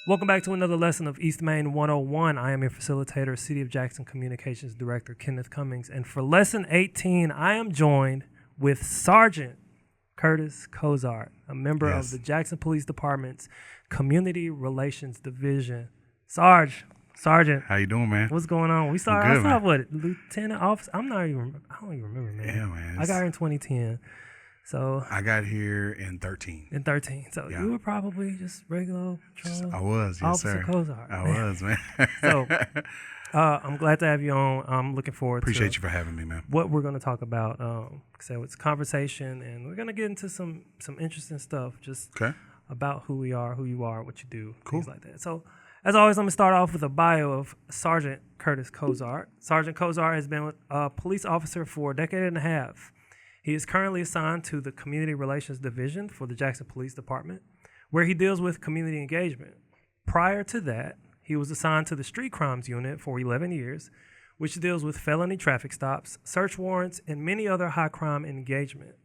Welcome back to another lesson of East Main 101. I am your facilitator, City of Jackson Communications Director Kenneth Cummings. And for lesson 18, I am joined with Sergeant Curtis Cozart, a member of the Jackson Police Department's Community Relations Division. Sergeant. How you doing, man? What's going on? I started what? Lieutenant officer? I don't even remember, man. Yeah, man. I got here in 2010. So I got here in 13. So you were probably just regular I was, yes, Officer sir. Cozart. I was, man. So I'm glad to have you on. I'm looking forward Appreciate you for having me, man. what we're going to talk about. So it's conversation, and we're going to get into some interesting stuff just about who we are, who you are, what you do, things like that. So as always, I'm going to start off with a bio of Sergeant Curtis Cozart. Sergeant Cozart has been a police officer for a decade and a half. He is currently assigned to the Community Relations Division for the Jackson Police Department, where he deals with community engagement. Prior to that, he was assigned to the Street Crimes Unit for 11 years, which deals with felony traffic stops, search warrants, and many other high crime engagement.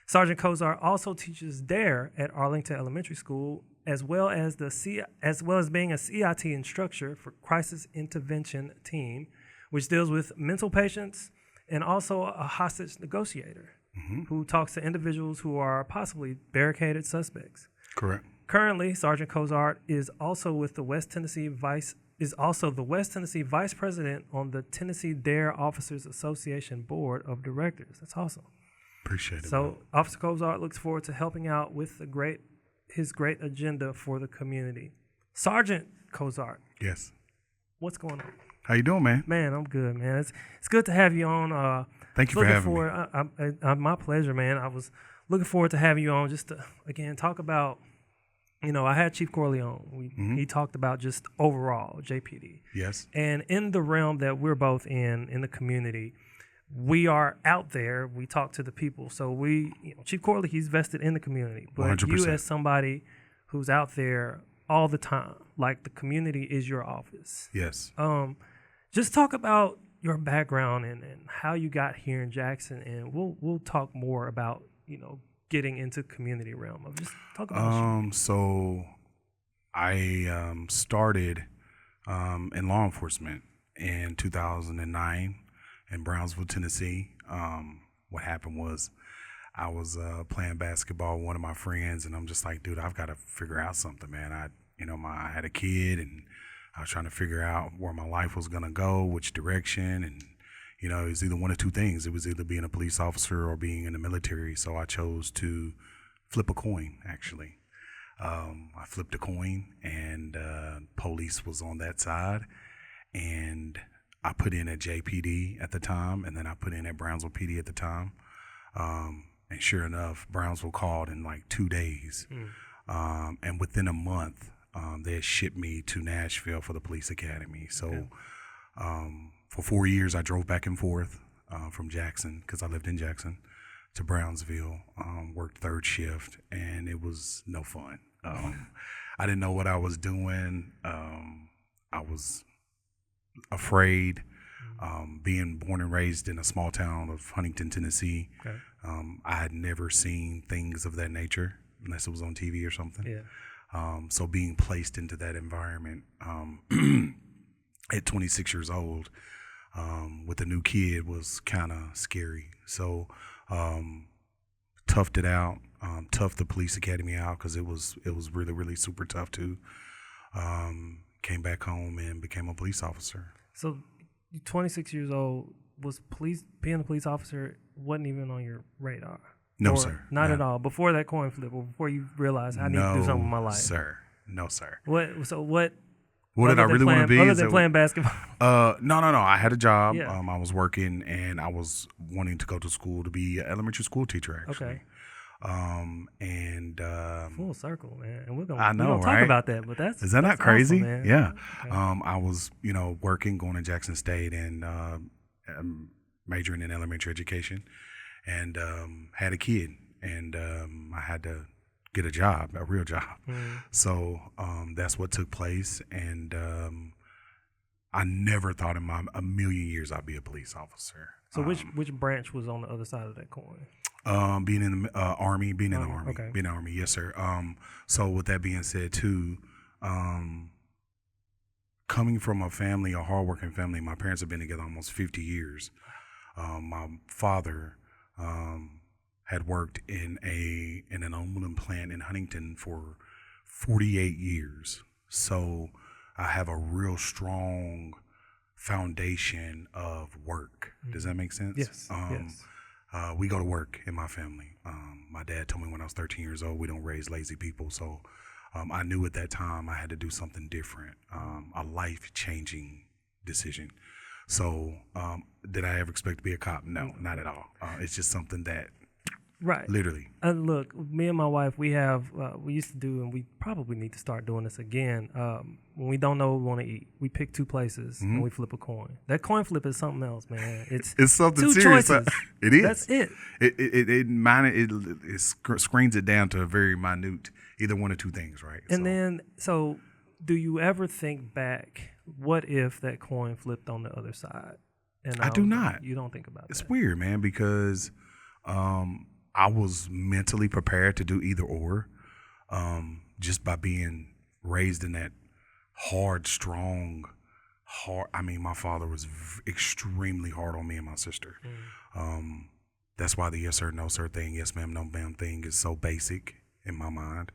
Sergeant Cozart also teaches D.A.R.E at Arlington Elementary School, as well as being a CIT instructor for Crisis Intervention Team, which deals with mental patients, and also a hostage negotiator who talks to individuals who are possibly barricaded suspects. Correct. Currently, Sergeant Cozart is also with the West Tennessee Vice President on the Tennessee D.A.R.E Officers Association Board of Directors. That's awesome. Appreciate it. So, man. Officer Cozart looks forward to helping out with his great agenda for the community. Sergeant Cozart. Yes. What's going on? How you doing, man? Man, I'm good, man. It's good to have you on. Thank you for having me. My pleasure, man. I was looking forward to having you on just to, again, talk about, I had Chief Corleone. He talked about just overall JPD. Yes. And in the realm that we're both in the community, we are out there. We talk to the people. So Chief Corleone, he's vested in the community. But 100%. you as somebody who's out there all the time, like the community is your office. Yes. Just talk about your background and how you got here in Jackson, and we'll talk more about getting into community realm. Just talk about you. So I started in law enforcement in 2009 in Brownsville, Tennessee. What happened was I was playing basketball with one of my friends, and I'm just like, dude, I've got to figure out something, man. I had a kid, and I was trying to figure out where my life was going to go, which direction. And, it was either one of two things. It was either being a police officer or being in the military. So I chose to flip a coin, actually. I flipped a coin, and police was on that side. And I put in at JPD at the time, and then I put in at Brownsville PD at the time. And sure enough, Brownsville called in like 2 days. And within a month, they had shipped me to Nashville for the police academy. So for 4 years, I drove back and forth from Jackson, because I lived in Jackson, to Brownsville, worked third shift, and it was no fun. I didn't know what I was doing. I was afraid, being born and raised in a small town of Huntington, Tennessee. Okay. I had never seen things of that nature unless it was on TV or something. Yeah. So being placed into that environment at 26 years old with a new kid was kind of scary. So toughed it out, toughed the police academy out, because it was really, really super tough too. Came back home and became a police officer. So 26 years old, being a police officer wasn't even on your radar? No, sir. Not at all. Before that coin flip, or before you realized I need to do something with my life? No, sir. What did I really want to be? Other than playing basketball? No. I had a job. Yeah. I was working, and I was wanting to go to school to be an elementary school teacher, actually. Okay. Full circle, man. And we're gonna talk about that, but is that not crazy? Awesome, man. Yeah. Okay. I was, working, going to Jackson State, and majoring in elementary education, and had a kid, and I had to get a real job. So that's what took place, and I never thought in a million years I'd be a police officer. So which branch was on the other side of that coin? Being in the Army, Okay. being in the Army, yes, sir. So with that being said, too, coming from a hardworking family, my parents have been together almost 50 years. My father had worked in an aluminum plant in Huntington for 48 years. So I have a real strong foundation of work. Does that make sense? Yes. Yes. We go to work in my family. My dad told me when I was 13 years old, we don't raise lazy people. So I knew at that time I had to do something different, a life-changing decision. So did I ever expect to be a cop? No, not at all. It's just something that Right. literally. Look, me and my wife, we used to do, and we probably need to start doing this again. When we don't know what we want to eat, we pick two places and we flip a coin. That coin flip is something else, man. It's something two serious. choices. It is. That's it. It screens it down to a very minute, either one or two things, right? And then, so do you ever think back, what if that coin flipped on the other side? And I do not. You don't think about it's that. It's weird, man, because I was mentally prepared to do either or, just by being raised in that strong. I mean, my father was extremely hard on me and my sister. That's why the yes sir, no sir thing, yes ma'am, no ma'am thing is so basic in my mind.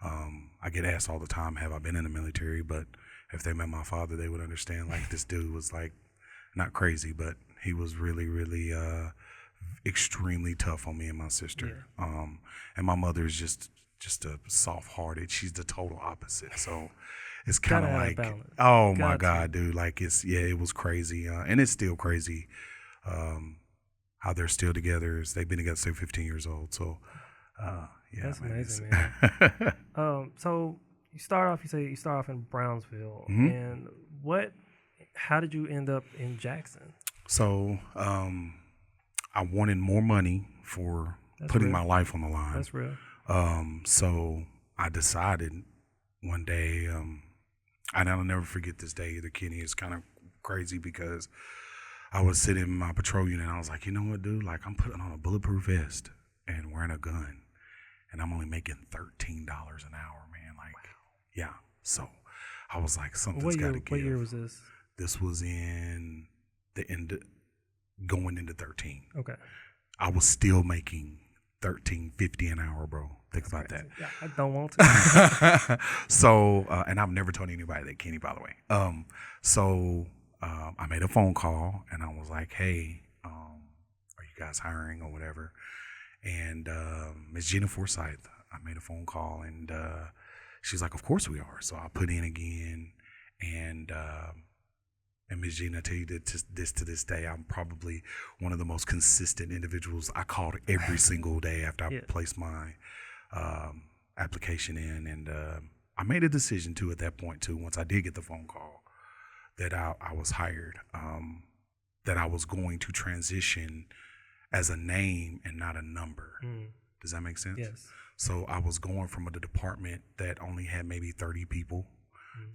I get asked all the time, have I been in the military? But if they met my father, they would understand, like, this dude was like, not crazy, but he was really, really extremely tough on me and my sister. Yeah. And my mother is just a soft-hearted. She's the total opposite. So it's kind of like, oh my God, dude, like it was crazy. And it's still crazy how they're still together. They've been together since 15 years old. So yeah. That's amazing, man. So you start off in Brownsville, and how did you end up in Jackson? So I wanted more money for putting my life on the line. That's real. So I decided one day, and I'll never forget this day either, Kenny. It's kind of crazy because I was sitting in my patrol unit and I was like, you know what, dude? Like, I'm putting on a bulletproof vest and wearing a gun, and I'm only making $13 an hour, man. Like, wow. Yeah. So I was like, something's got to give. What year was this? This was in the end, going into 13. Okay. I was still making $13.50 an hour, bro. Think about that. Yeah, I don't want to. So, and I've never told anybody that, Kenny, by the way. So I made a phone call and I was like, hey, are you guys hiring or whatever? And Ms. Gina Forsyth, I made a phone call and she's like, of course we are. So I put in again, and Ms. Gina, I tell you that to this day, I'm probably one of the most consistent individuals. I called every single day after I placed my application in, and I made a decision too at that point too. Once I did get the phone call that I was hired, that I was going to transition as a name and not a number. Does that make sense? Yes. So I was going from a department that only had maybe 30 people,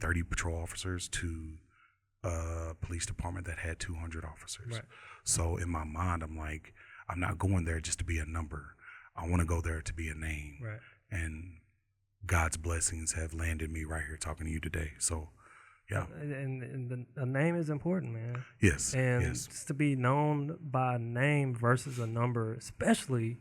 30 patrol officers, to a police department that had 200 officers. Right. So in my mind, I'm like, I'm not going there just to be a number. I want to go there to be a name. Right. And God's blessings have landed me right here talking to you today. So, yeah. And a name is important, man. Yes. And just to be known by a name versus a number, especially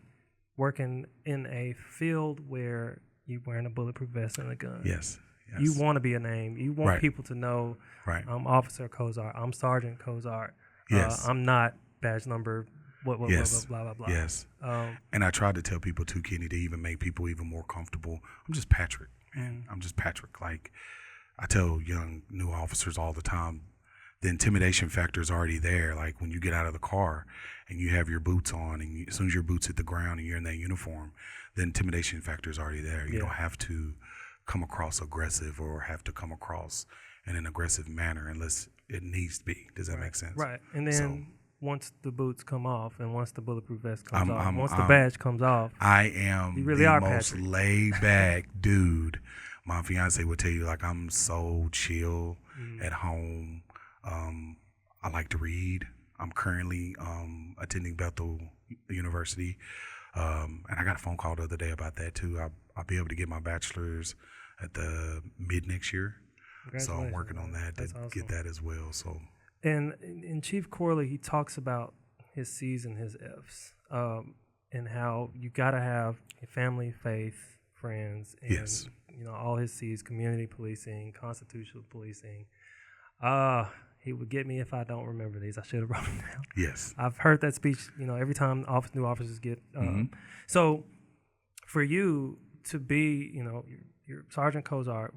working in a field where you're wearing a bulletproof vest and a gun. Yes. You want to be a name. You want people to know, I'm Officer Cozart, I'm Sergeant Cozart. Yes. I'm not badge number, blah, blah, blah, blah. Yes. And I tried to tell people too, Kenny, to even make people even more comfortable. I'm just Patrick, man. I'm just Patrick. Like, I tell young new officers all the time, the intimidation factor is already there. Like, when you get out of the car and you have your boots on, and as soon as your boots hit the ground and you're in that uniform, the intimidation factor is already there. You don't have to come across aggressive or have to come across in an aggressive manner unless it needs to be. Does that make sense? Right. And then once the boots come off and once the bulletproof vest comes off, once the badge comes off, I am really the most laid back dude. My fiance would tell you, like, I'm so chill at home. I like to read. I'm currently attending Bethel University. And I got a phone call the other day about that too. I'll be able to get my bachelor's at the mid next year. So I'm working on that to get that as well. So, and in Chief Corley, he talks about his C's and his F's, and how you got to have family, faith, friends, and all his C's: community policing, constitutional policing. He would get me if I don't remember these. I should have wrote them down. Yes, I've heard that speech. Every time new officers get. So, for you to be, you're Sergeant Cozart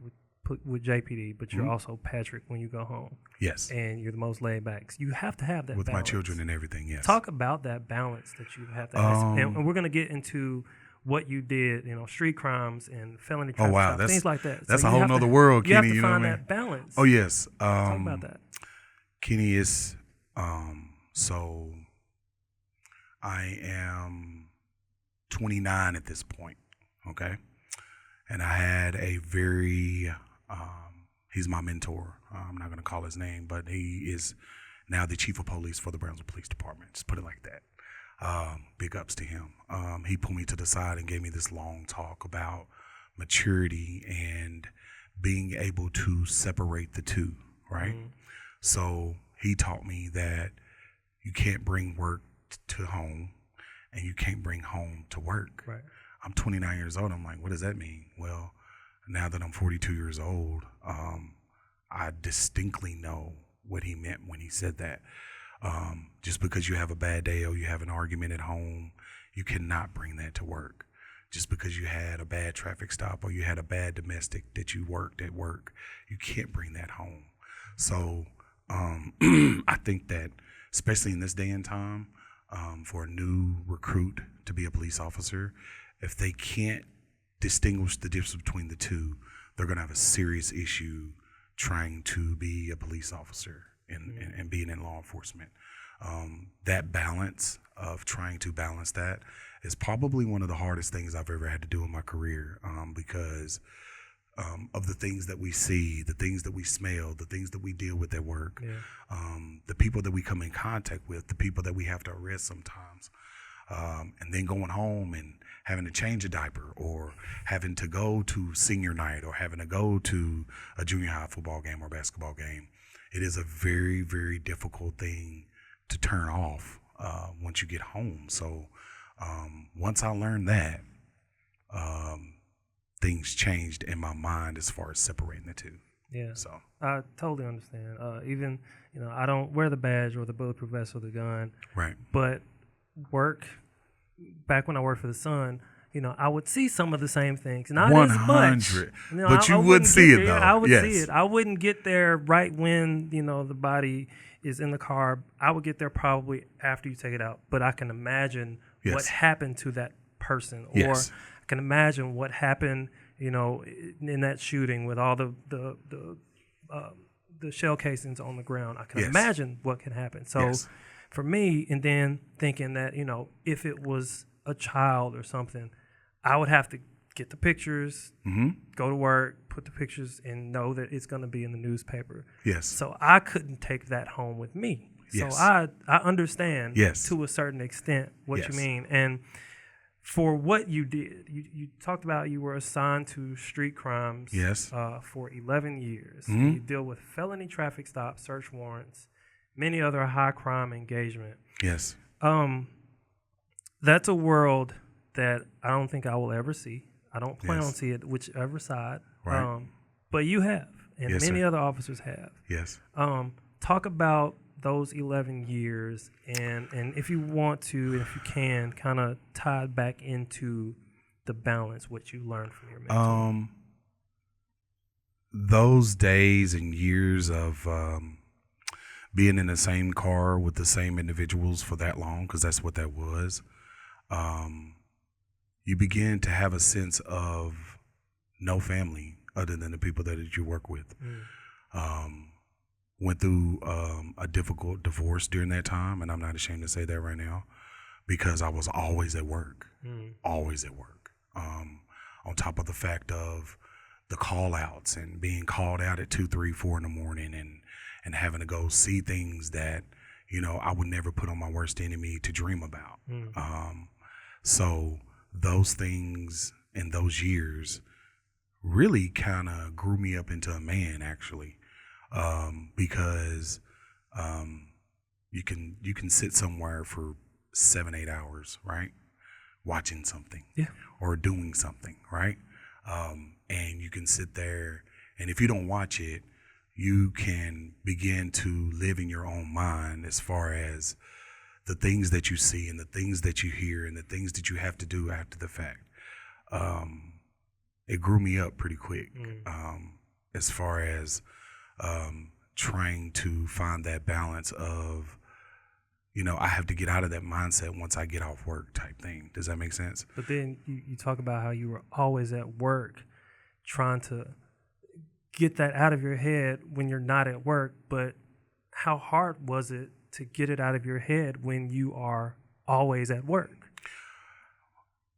with JPD, but you're also Patrick when you go home. Yes. And you're the most laid back. You have to have that with balance. My children and everything, yes. Talk about that balance that you have to have. And we're going to get into what you did, street crimes and felony traffic stops, things like that. That's a whole nother world, Kenny. You have to find that balance. Oh, yes. Talk about that. Kenny, is so I am 29 at this point, okay? And I had a very, he's my mentor. I'm not going to call his name, but he is now the chief of police for the Brownsville Police Department. Just put it like that. Big ups to him. He pulled me to the side and gave me this long talk about maturity and being able to separate the two, right? So he taught me that you can't bring work to home and you can't bring home to work. Right. I'm 29 years old. I'm like, what does that mean? Well, now that I'm 42 years old, I distinctly know what he meant when he said that. Just because you have a bad day or you have an argument at home, you cannot bring that to work. Just because you had a bad traffic stop or you had a bad domestic that you worked at work, you can't bring that home. So I think that, especially in this day and time, for a new recruit to be a police officer, if they can't distinguish the difference between the two, they're going to have a serious issue trying to be a police officer and being in law enforcement. That balance of trying to balance that is probably one of the hardest things I've ever had to do in my career, because of the things that we see, the things that we smell, the things that we deal with at work, the people that we come in contact with, the people that we have to arrest sometimes, and then going home and having to change a diaper or having to go to senior night or having to go to a junior high football game or basketball game. It is a very, very difficult thing to turn off once you get home. So once I learned that, things changed in my mind as far as separating the two. Yeah. So I totally understand. Even, I don't wear the badge or the bulletproof vest or the gun. Right. But back when I worked for the Sun, I would see some of the same things. Not 100, as much. But you would see it, though. I would see it. I wouldn't get there right when, the body is in the car. I would get there probably after you take it out. But I can imagine what happened to that person. Or I can imagine what happened, in that shooting with all the shell casings on the ground. I can imagine what can happen. So for me, and then thinking that, if it was a child or something, I would have to get the pictures, go to work, put the pictures, and know that it's going to be in the newspaper. Yes. So I couldn't take that home with me. So I understand to a certain extent what you mean. And for what you did, you talked about you were assigned to street crimes for 11 years. You deal with felony traffic stops, search warrants, many other high crime engagement. Yes. That's a world that I don't think I will ever see. I don't plan on seeing it whichever side. Right. But you have, and many other officers have. Yes. Talk about those 11 years, and if you want to, if you can, kind of tie it back into the balance, what you learned from your mentor. Those days and years of being in the same car with the same individuals for that long, because that's what that was, you begin to have a sense of no family other than the people that you work with. Went through a difficult divorce during that time, and I'm not ashamed to say that right now, because I was always at work, always at work. On top of the fact of the call outs and being called out at 2, 3, 4 in the morning and having to go see things that, I would never put on my worst enemy to dream about. So those things in those years really kind of grew me up into a man, actually, because you can sit somewhere for 7-8 hours, right, watching something, or doing something, right, and you can sit there, and if you don't watch it, you can begin to live in your own mind as far as the things that you see and the things that you hear and the things that you have to do after the fact. It grew me up pretty quick, as far as trying to find that balance of, I have to get out of that mindset once I get off work type thing. Does that make sense? But then you talk about how you were always at work trying to get that out of your head when you're not at work. But how hard was it to get it out of your head when you are always at work?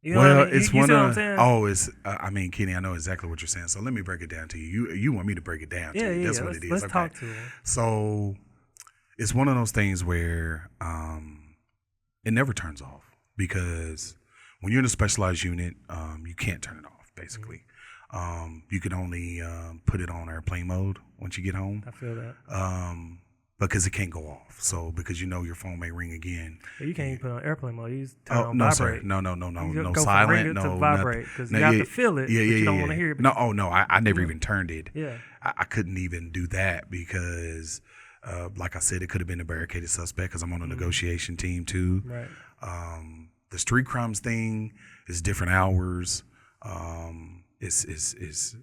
You know well, what I mean? it's you one see what I'm of saying? Kenny, I know exactly what you're saying. So let me break it down to you. You want me to break it down to you? Yeah. That's what it is. Let's okay. talk to him. So it's one of those things where it never turns off, because when you're in a specialized unit, you can't turn it off, basically. You can only put it on airplane mode once you get home. I feel that. Because it can't go off. So because your phone may ring again. But you can't even put it on airplane mode. You just turn it on no, vibrate. Sir. No, You no go silent, from ring it no to vibrate, because you have to feel it, but you don't want to hear it. No, I never even turned it. Yeah. I couldn't even do that because, like I said, it could have been a barricaded suspect because I'm on a negotiation team too. Right. The street crimes thing is different hours. Is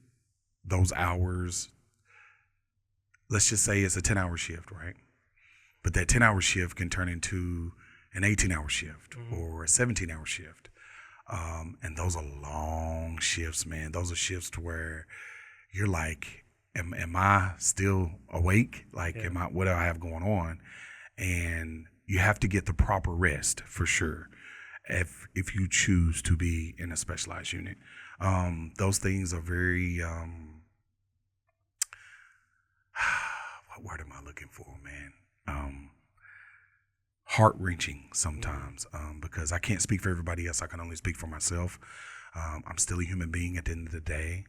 those hours. Let's just say it's a 10-hour shift, right? But that 10-hour shift can turn into an 18-hour shift or a 17-hour shift. And those are long shifts, man. Those are shifts to where you're like, am I still awake? Like, what do I have going on? And you have to get the proper rest for sure if you choose to be in a specialized unit. Those things are very, what word am I looking for, man? Heart-wrenching sometimes, because I can't speak for everybody else. I can only speak for myself. I'm still a human being at the end of the day.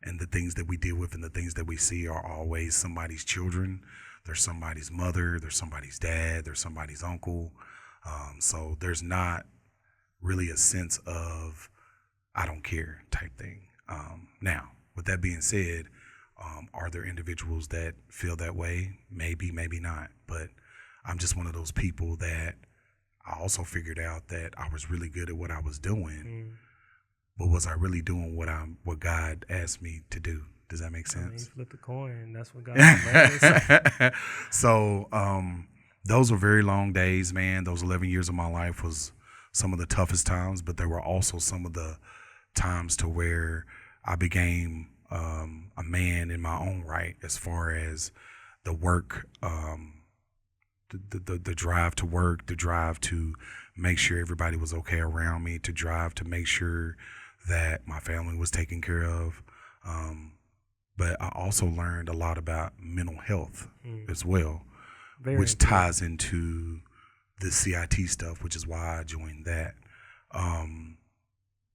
And the things that we deal with and the things that we see are always somebody's children. There's somebody's mother. There's somebody's dad. There's somebody's uncle. So there's not really a sense of I don't care type thing. Now, with that being said, are there individuals that feel that way? Maybe, maybe not. But I'm just one of those people that I also figured out that I was really good at what I was doing. But was I really doing what God asked me to do? Does that make sense? I mean, you flip the coin, and that's what God does. So those were very long days, man. Those 11 years of my life was some of the toughest times, but there were also some of the times to where I became a man in my own right, as far as the work, the drive to work, the drive to make sure everybody was okay around me, to drive to make sure that my family was taken care of. But I also learned a lot about mental health as well, which ties into the CIT stuff, which is why I joined that.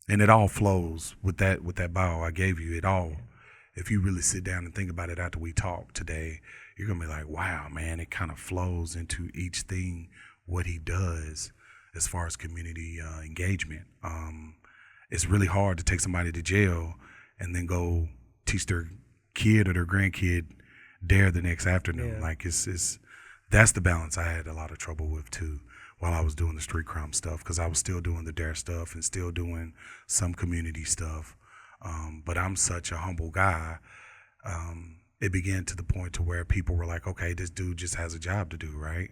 And it all flows with that bio I gave you. It all, if you really sit down and think about it after we talk today, you're going to be like, wow, man, it kind of flows into each thing, what he does as far as community engagement. It's really hard to take somebody to jail and then go teach their kid or their grandkid D.A.R.E the next afternoon. Yeah. Like that's the balance I had a lot of trouble with too while I was doing the street crime stuff, because I was still doing the D.A.R.E stuff and still doing some community stuff. But I'm such a humble guy. It began to the point to where people were like, okay, this dude just has a job to do, right?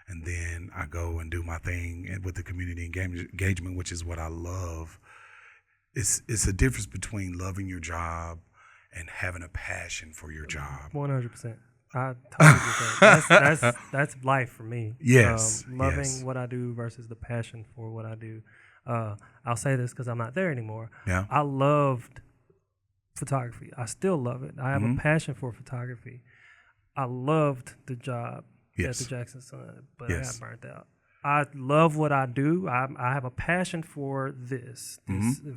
And then I go and do my thing with the community engagement, which is what I love. It's a difference between loving your job and having a passion for your job. 100%. I totally get that. That's life for me. Yes. Loving what I do versus the passion for what I do. I'll say this because I'm not there anymore. Yeah. I loved photography. I still love it. I have a passion for photography. I loved the job at the Jackson Sun, but I got burnt out. I love what I do. I have a passion for this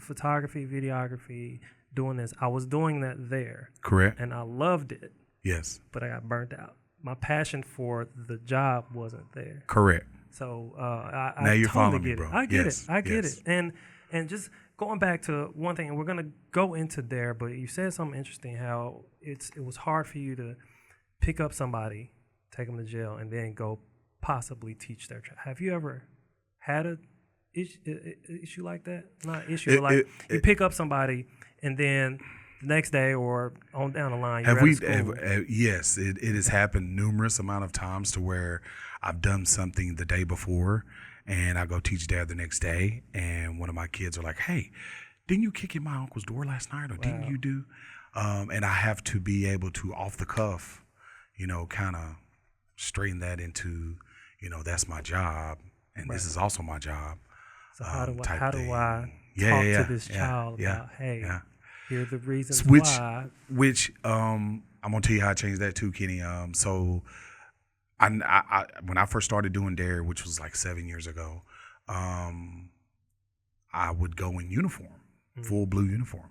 photography, videography, doing this. I was doing that there. Correct. And I loved it. Yes. But I got burnt out. My passion for the job wasn't there. Correct. So I now you're totally following get me, bro. it. I get yes. it. I get yes. it. And just going back to one thing, and we're gonna go into there, but you said something interesting. How it was hard for you to pick up somebody, take them to jail, and then go possibly teach their child. Have you ever had a issue like that? Not issue, like you pick up somebody and then the next day or on down the line, you're at school. Yes, it has happened numerous amount of times to where I've done something the day before and I go teach dad the next day, and one of my kids are like, "Hey, didn't you kick in my uncle's door last night, or didn't you do?" And I have to be able to, off the cuff, kind of straighten that into, that's my job, and this is also my job. So how do I talk to this child about, hey, here are the reasons why? Which I'm gonna tell you how I changed that too, Kenny. So I when I first started doing D.A.R.E, which was like 7 years ago, I would go in uniform, full blue uniform.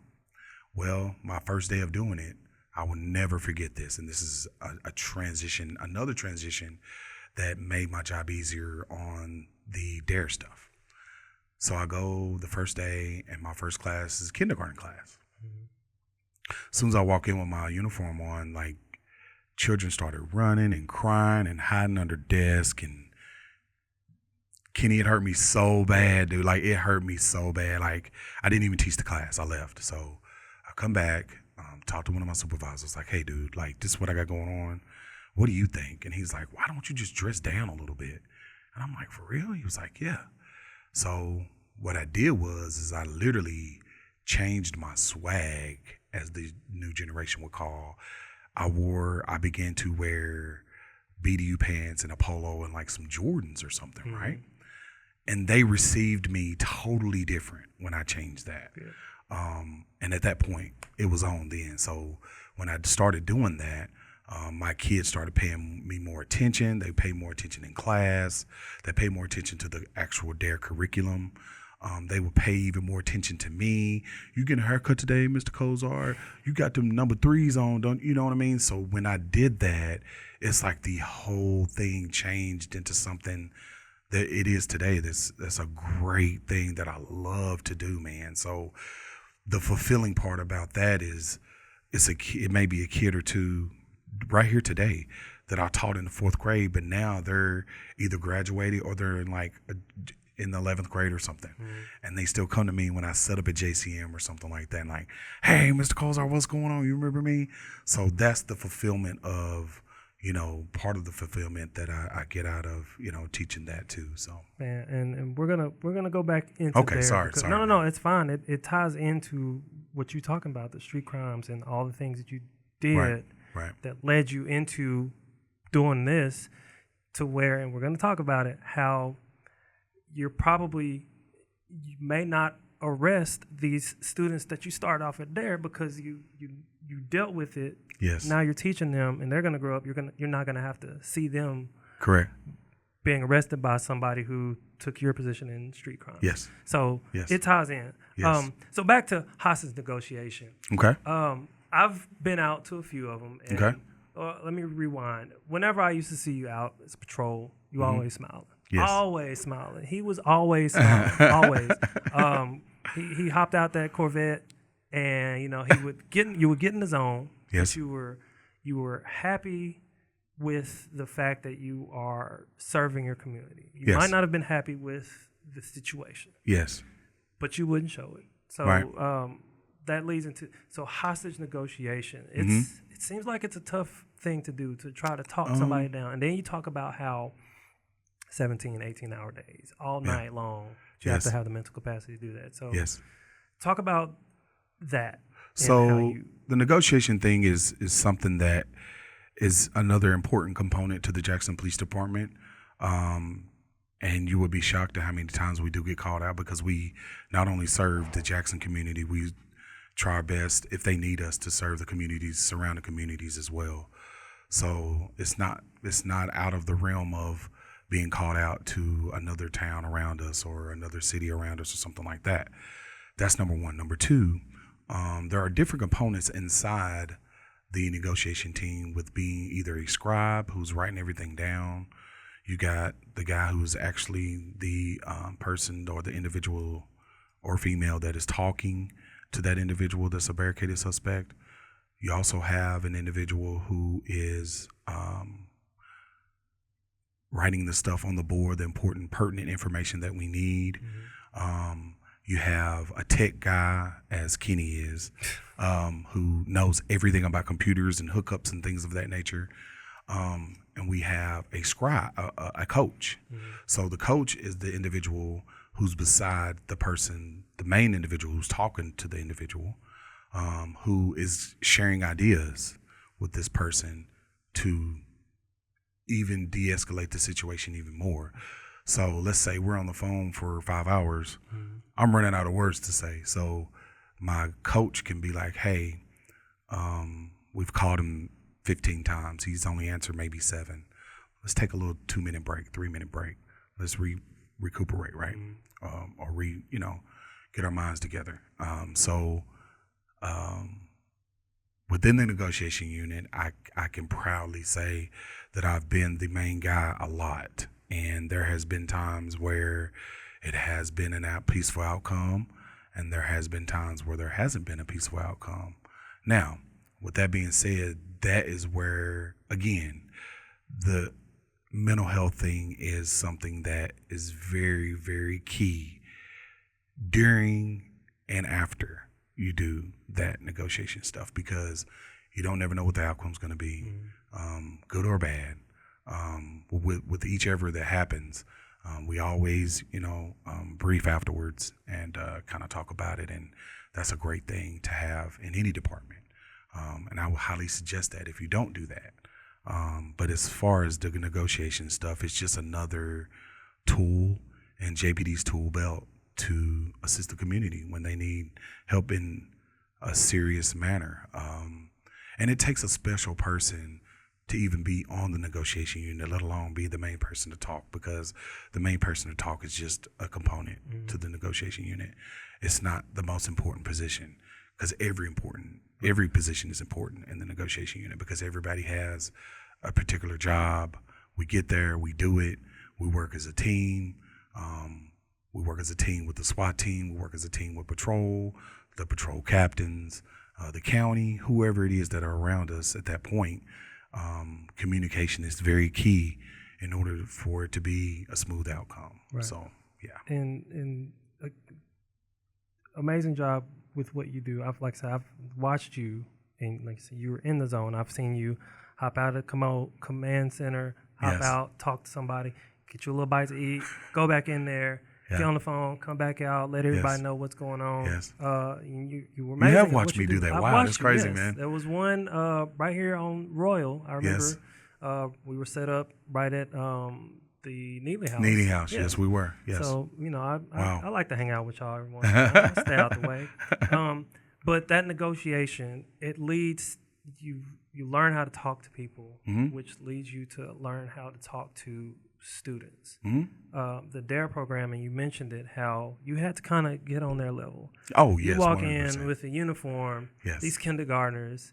Well, my first day of doing it, I will never forget this, and this is a transition, another transition that made my job easier on the D.A.R.E stuff. So I go the first day, and my first class is kindergarten class. As soon as I walk in with my uniform on, like, children started running and crying and hiding under desks, and Kenny, it hurt me so bad, dude. Like, it hurt me so bad. Like, I didn't even teach the class. I left. So I come back, talk to one of my supervisors, like, "Hey, dude, like, this is what I got going on. What do you think?" And he's like, "Why don't you just dress down a little bit?" And I'm like, "For real?" He was like, "Yeah." So what I did was I literally changed my swag, as the new generation would call. I began to wear BDU pants and a polo and like some Jordans or something, right? And they received me totally different when I changed that. Yeah. And at that point, it was on then. So when I started doing that, my kids started paying me more attention. They paid more attention in class. They paid more attention to the actual D.A.R.E curriculum. They would pay even more attention to me. "You getting a haircut today, Mr. Cozart? You got them number 3s on, don't you know what I mean?" So when I did that, it's like the whole thing changed into something that it is today. That's a great thing that I love to do, man. So the fulfilling part about that is it may be a kid or two right here today that I taught in the 4th grade, but now they're either graduated or they're in the 11th grade or something. And they still come to me when I set up at JCM or something like that, and like, "Hey, Mr. Cozart, what's going on? You remember me?" So that's the fulfillment of, part of the fulfillment that I get out of, teaching that too. So man, and we're gonna go back into okay, sorry. No, it's fine. It ties into what you're talking about, the street crimes and all the things that you did that led you into doing this, to where, and we're gonna talk about it, how you may not arrest these students that you start off at D.A.R.E because you dealt with it. Yes. Now you're teaching them, and they're gonna grow up. You're not gonna have to see them. Correct. Being arrested by somebody who took your position in street crime. Yes. So it ties in. Yes. So back to hostage negotiation. Okay. I've been out to a few of them. And, okay. Let me rewind. Whenever I used to see you out as a patrol, you always smiling. Yes. Always smiling. He was always smiling. Always. He hopped out that Corvette, and you would get in the zone. Yes. But you were happy with the fact that you are serving your community. You might not have been happy with the situation. Yes. But you wouldn't show it. So that leads into hostage negotiation. It seems like it's a tough thing to do, to try to talk somebody down. And then you talk about how 17, 18-hour days, all night long. You have to have the mental capacity to do that. So talk about that. So the negotiation thing is something that is another important component to the Jackson Police Department. And you would be shocked at how many times we do get called out, because we not only serve the Jackson community, we try our best, if they need us, to serve the communities, surrounding communities as well. So it's not out of the realm of being called out to another town around us or another city around us or something like that. That's number one. Number two, there are different components inside the negotiation team, with being either a scribe who's writing everything down. You got the guy who's actually the person or the individual or female that is talking to that individual that's a barricaded suspect. You also have an individual who is writing the stuff on the board, the important, pertinent information that we need. You have a tech guy, as Kenny is, who knows everything about computers and hookups and things of that nature. And we have a scribe, a coach. So the coach is the individual who's beside the person, the main individual who's talking to the individual, who is sharing ideas with this person to even de-escalate the situation even more. So let's say we're on the phone for 5 hours. I'm running out of words to say. So my coach can be like, hey, we've called him 15 times. He's only answered maybe 7. Let's take a little 2-minute break, 3-minute break. Let's recuperate, right? Or get our minds together. So within the negotiation unit, I can proudly say that I've been the main guy a lot. And there has been times where it has been a peaceful outcome, and there has been times where there hasn't been a peaceful outcome. Now, with that being said, that is where, again, the mental health thing is something that is very, very key during and after you do that negotiation stuff, because you don't never know what the outcome's going to be, good or bad. With each ever that happens, we always, brief afterwards and kind of talk about it, and that's a great thing to have in any department. And I would highly suggest that if you don't do that. But as far as the negotiation stuff, it's just another tool in JPD's tool belt to assist the community when they need help in a serious manner. And it takes a special person to even be on the negotiation unit, let alone be the main person to talk, because the main person to talk is just a component to the negotiation unit. It's not the most important position, because every position is important in the negotiation unit, because everybody has a particular job. We get there, we do it, we work as a team. We work as a team with the SWAT team, we work as a team with patrol, the patrol captains, the county, whoever it is that are around us at that point. Communication is very key in order for it to be a smooth outcome. Right. So, yeah. And amazing job with what you do. I've watched you, and like I said, you were in the zone. I've seen you hop out of command center, hop out, talk to somebody, get you a little bite to eat, go back in there, get on the phone, come back out, let everybody know what's going on. Yes. You were amazing. You have watched me do that. Wow, that's crazy, man. There was one right here on Royal. I remember we were set up right at the Neely House. Neely House, yes, we were. Yes. So, I like to hang out with y'all every once in a while. Stay out the way. But that negotiation, it leads you learn how to talk to people, which leads you to learn how to talk to students. The D.A.R.E program, and you mentioned it, how you had to kind of get on their level. Oh, yes, you walk 100%. in with a uniform, these kindergartners,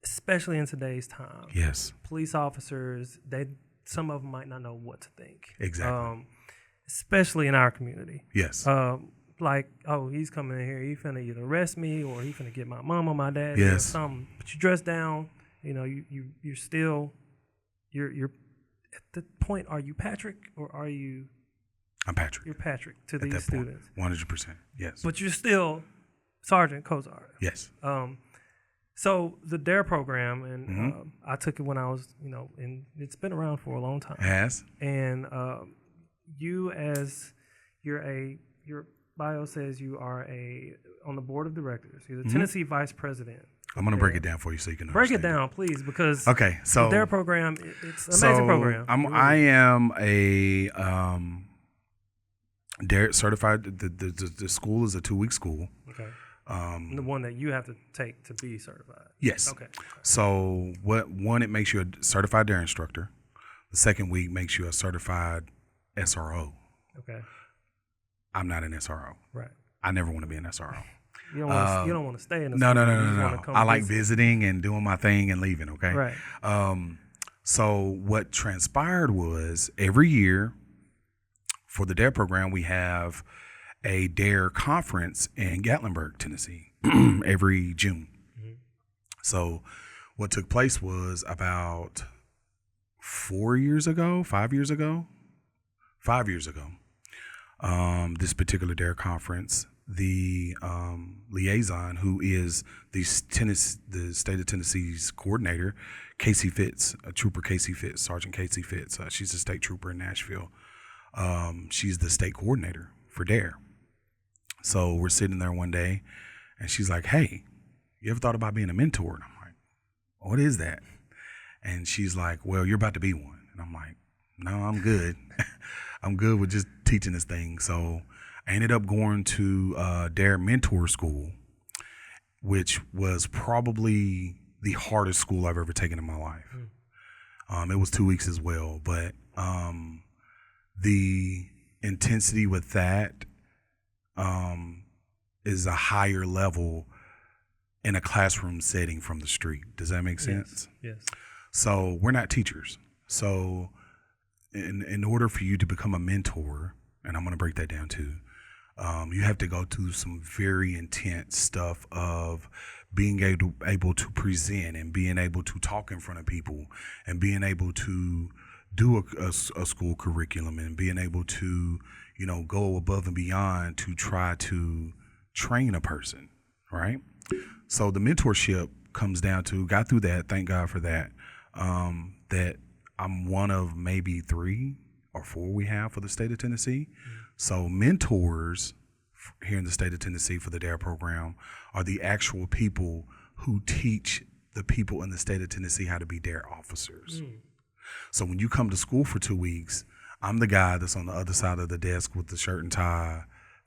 especially in today's time. Yes. Police officers, some of them might not know what to think. Exactly. Especially in our community. Yes. He's coming in here, he finna either arrest me or he finna get my mom or my dad or yes. something. But you dress down, you're still you're at the point, are you Patrick or are you? I'm Patrick. You're Patrick to these students. 100%. Yes. But you're still Sergeant Cozart. Yes. So the D.A.R.E program, and I took it when I was, and it's been around for a long time. It has. And your bio says you are on the board of directors. You're the Tennessee vice president. I'm going to break it down for you so you can break understand. Break it down, please, because so the D.A.R.E program, it's an amazing program. I am a D.A.R.E certified. The school is a 2-week school. Okay. The one that you have to take to be certified. Yes. Okay. So it makes you a certified D.A.R.E instructor. The second week makes you a certified SRO. Okay. I'm not an SRO. Right. I never want to be an SRO. You don't want to stay in the no, school. No. I like visiting and doing my thing and leaving. Okay. Right. So what transpired was every year for the D.A.R.E program, we have a D.A.R.E conference in Gatlinburg, Tennessee, every June. Mm-hmm. So what took place was about 5 years ago, this particular D.A.R.E conference, the liaison, who is the state of Tennessee's coordinator, Casey Fitz, Trooper Casey Fitz, Sergeant Casey Fitz. She's a state trooper in Nashville. She's the state coordinator for D.A.R.E. So we're sitting there one day, and she's like, "Hey, you ever thought about being a mentor?" And I'm like, "What is that?" And she's like, "Well, you're about to be one." And I'm like, "No, I'm good. I'm good with just teaching this thing." So I ended up going to D.A.R.E mentor school, which was probably the hardest school I've ever taken in my life. It was 2 weeks as well, but the intensity with that is a higher level in a classroom setting from the street. Does that make sense? Yes. So we're not teachers. So in order for you to become a mentor, and I'm going to break that down too, you have to go through some very intense stuff of being able to present and being able to talk in front of people and being able to do a school curriculum and being able to, go above and beyond to try to train a person, right? So the mentorship comes down to, got through that, thank God for that, that I'm one of maybe 3 or 4 we have for the state of Tennessee. So mentors here in the state of Tennessee for the D.A.R.E program are the actual people who teach the people in the state of Tennessee how to be D.A.R.E officers. So when you come to school for 2 weeks, I'm the guy that's on the other side of the desk with the shirt and tie,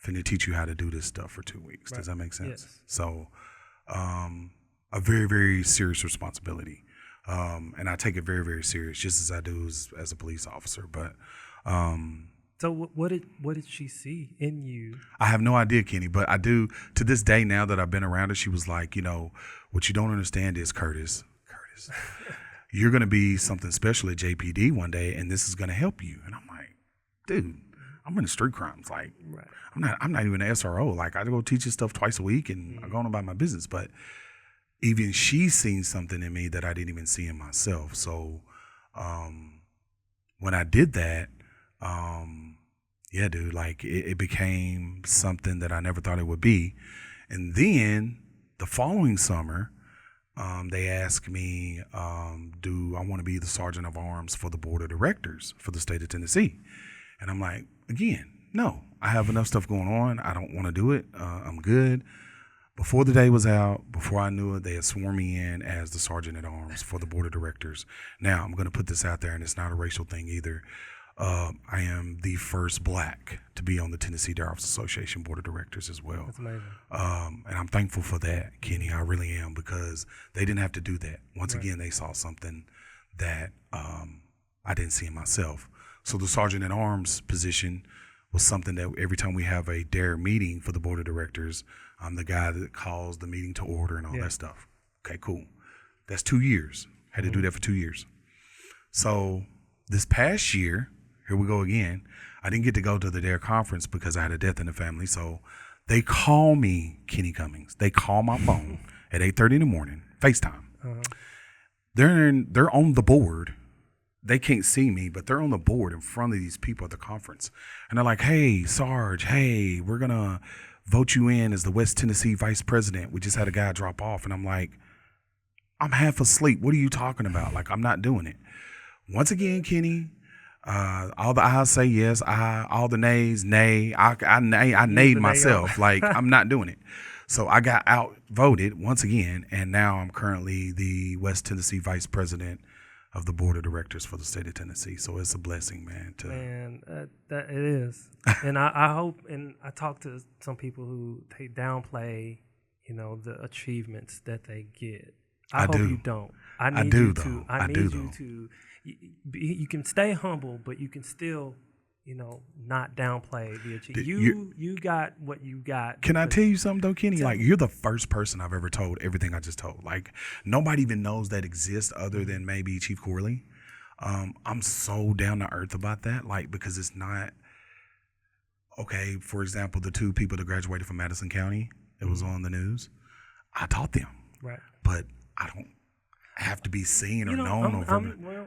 finna teach you how to do this stuff for 2 weeks. Right. Does that make sense? Yes. So a very, very serious responsibility. And I take it very, very serious, just as I do as a police officer. But so what did she see in you? I have no idea, Kenny, but I do to this day. Now that I've been around her, she was like, what you don't understand is Curtis, you're going to be something special at JPD one day, and this is going to help you. And I'm like, dude, I'm in the street crimes. Like, right. I'm not even an SRO. Like, I go teach this stuff twice a week, and I go on about my business. But even she's seen something in me that I didn't even see in myself. So when I did that, yeah, dude, like it became something that I never thought it would be. And then the following summer, they asked me, do I want to be the sergeant of arms for the board of directors for the state of Tennessee? And I'm like, again, no, I have enough stuff going on. I don't want to do it. I'm good. Before the day was out, before I knew it, they had sworn me in as the sergeant at arms for the board of directors. Now, I'm going to put this out there, and it's not a racial thing either. I am the first Black to be on the Tennessee D.A.R.E Association board of directors as well. That's amazing. And I'm thankful for that, Kenny. I really am, because they didn't have to do that. Once again, they saw something that I didn't see in myself. So the sergeant at arms position was something that every time we have a D.A.R.E meeting for the board of directors, I'm the guy that calls the meeting to order and all that stuff. Okay, cool. That's 2 years. Had to do that for 2 years. So this past year, here we go again. I didn't get to go to the D.A.R.E conference because I had a death in the family. So they call me, Kenny Cummings. They call my phone at 8:30 in the morning, FaceTime. They're on the board. They can't see me, but they're on the board in front of these people at the conference. And they're like, "Hey, Sarge, hey, we're going to vote you in as the West Tennessee vice president. We just had a guy drop off." And I'm like, I'm half asleep. What are you talking about? Like, I'm not doing it. Once again, Kenny, all the ayes say yes, all the nays, nay. I nayed myself. Like, I'm not doing it. So I got outvoted once again, and now I'm currently the West Tennessee vice president of the board of directors for the state of Tennessee. So it's a blessing, man. That it is. And I hope, and I talk to some people who they downplay, the achievements that they get. I hope you don't. I need you to. You can stay humble, but you can still not downplay the achievement. You got what you got. Can I tell you something though, Kenny? Like, you're the first person I've ever told everything I just told. Like, nobody even knows that exists other than maybe Chief Corley. I'm so down to earth about that, like, because it's not okay. For example, the 2 people that graduated from Madison County, it was on the news. I taught them, right? But I don't have to be seen or known.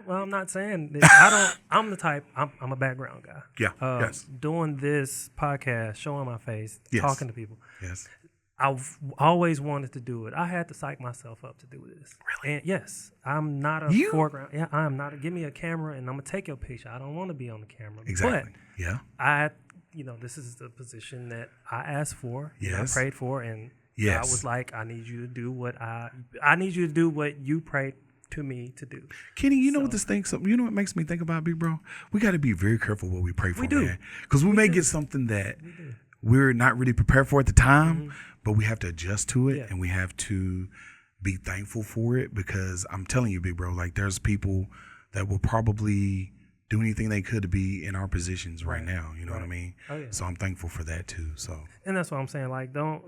I'm not saying that I don't. I'm the type. I'm a background guy. Yeah. Yes. Doing this podcast, showing my face, talking to people. Yes. I've always wanted to do it. I had to psych myself up to do this. Really? And yes, I'm not a foreground. Yeah, I'm not. Give me a camera and I'm gonna take your picture. I don't want to be on the camera. Exactly. But this is the position that I asked for. Yes. I prayed for, and I was like, I need you to do what you prayed to me to do. Kenny, you know what this thing? You know what makes me think about, big bro? We got to be very careful what we pray for, man. Because we may get something that we're not really prepared for at the time, but we have to adjust to it, and we have to be thankful for it. Because I'm telling you, big bro, like, there's people that will probably do anything they could to be in our positions right now. You know what I mean? Oh, yeah. So I'm thankful for that too. So, and that's what I'm saying. Like, don't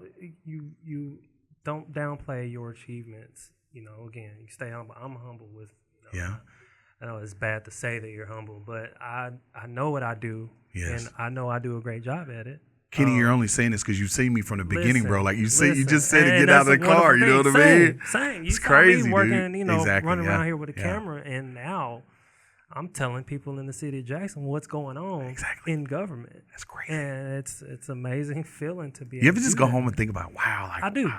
downplay your achievements. Again, you stay humble. I'm humble with. I know it's bad to say that you're humble, but I know what I do, and I know I do a great job at it. Kenny, you're only saying this because you've seen me from the beginning, bro. Like, you just said to get out of the car. You know what I mean? Same. It's crazy, me working, dude. Running around here with a camera, and now I'm telling people in the city of Jackson what's going on in government. That's crazy. And it's amazing feeling to be. You ever just go home and think about, wow, like, I do.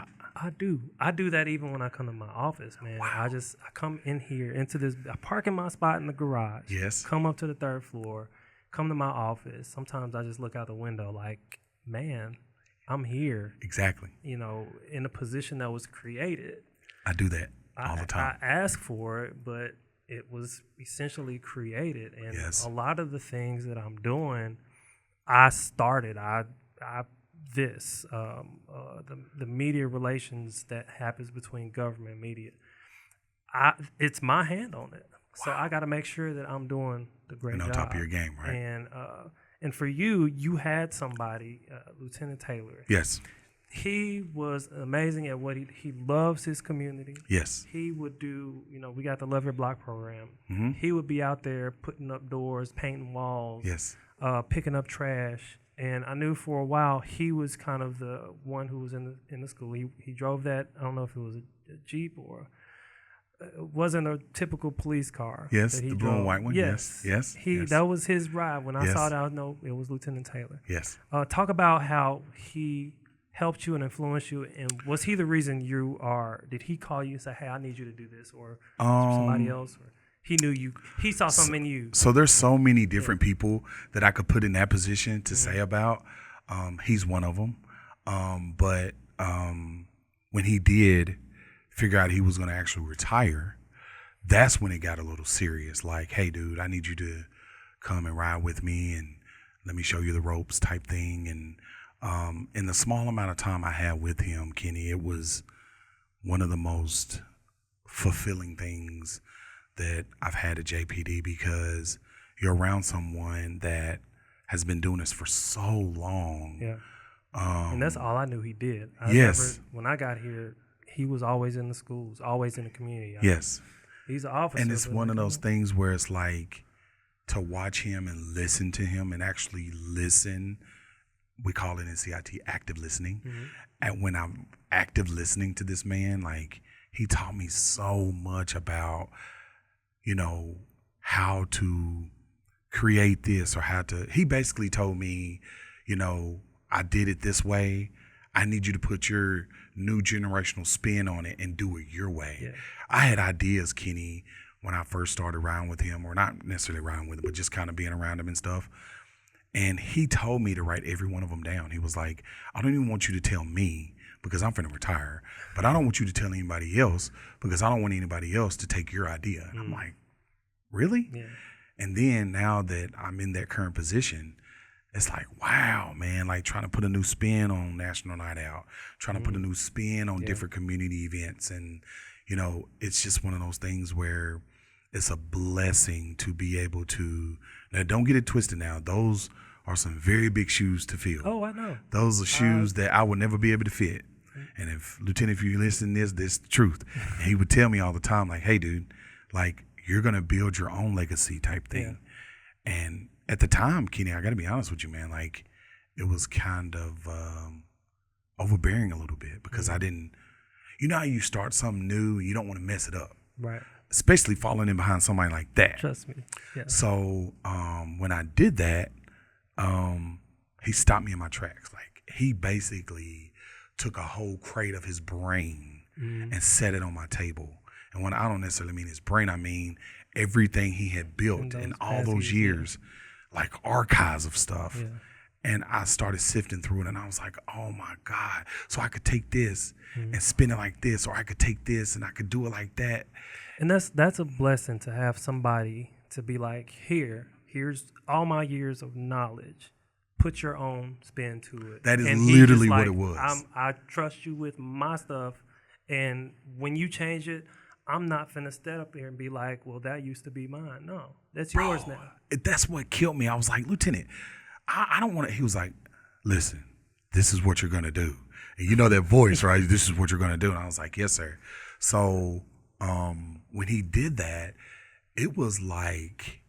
I do that even when I come to my office, man. Wow. I come in here I park in my spot in the garage. Yes. Come up to the 3rd floor, come to my office. Sometimes I just look out the window like, man, I'm here. Exactly. In a position that was created. I do that all the time. I asked for it, but it was essentially created. And a lot of the things that I'm doing, I started. The media relations that happens between government and media, it's my hand on it. So I got to make sure that I'm doing the great job. And on top of your game, right? And for you had somebody, Lieutenant Taylor. Yes. He was amazing at what he loves his community. Yes. He would do, we got the Love Your Block program. Mm-hmm. He would be out there putting up doors, painting walls, picking up trash. And I knew for a while he was kind of the one who was in the school. He drove that. I don't know if it was a Jeep or it wasn't a typical police car. Yes, that he the blue and white one. Yes. That was his ride. When I saw that, I know it was Lieutenant Taylor. Yes. Talk about how he helped you and influenced you, and was he the reason did he call you and say, hey, I need you to do this, or somebody else? Or he knew you. He saw something in you. So there's so many different people that I could put in that position to say about. He's one of them. But when he did figure out he was going to actually retire, that's when it got a little serious. Like, hey, dude, I need you to come and ride with me and let me show you the ropes type thing. And in the small amount of time I had with him, Kenny, it was one of the most fulfilling things that I've had at JPD, because you're around someone that has been doing this for so long. Yeah. And that's all I knew he did. When I got here, he was always in the schools, always in the community. He's an officer. And it's one of those things where it's like, to watch him and listen to him and actually listen. We call it in CIT active listening. Mm-hmm. And when I'm active listening to this man, like, he taught me so much about, how to create this, or he basically told me, I did it this way. I need you to put your new generational spin on it and do it your way. Yeah. I had ideas, Kenny, when I first started around with him, or not necessarily around with him, but just kind of being around him and stuff. And he told me to write every one of them down. He was like, I don't even want you to tell me, because I'm finna retire, but I don't want you to tell anybody else, because I don't want anybody else to take your idea. And I'm like, really? Yeah. And then now that I'm in that current position, it's like, wow, man, like trying to put a new spin on National Night Out, trying to put a new spin on different community events. And, it's just one of those things where it's a blessing to be able to. Now, don't get it twisted. Now, those are some very big shoes to fill. Oh, I know. Those are shoes that I would never be able to fit. And if you listen to this is the truth. And he would tell me all the time, like, hey, dude, like, you're going to build your own legacy type thing. Yeah. And at the time, Kenny, I got to be honest with you, man, like, it was kind of overbearing a little bit because I didn't, you know how you start something new and you don't want to mess it up. Right. Especially falling in behind somebody like that. Trust me. Yeah. So when I did that, he stopped me in my tracks. Like, he basically took a whole crate of his brain and set it on my table. And when I don't necessarily mean his brain, I mean everything he had built in all those years, like archives of stuff. Yeah. And I started sifting through it, and I was like, oh, my God. So I could take this and spin it like this, or I could take this and I could do it like that. And that's a blessing to have somebody to be like, here's all my years of knowledge. Put your own spin to it. That is literally what it was. I trust you with my stuff, and when you change it, I'm not finna step up here and be like, well, that used to be mine. No, that's yours now. That's what killed me. I was like, Lieutenant, I don't want to. He was like, listen, this is what you're going to do. And you know that voice, right? This is what you're going to do. And I was like, yes, sir. So when he did that, it was like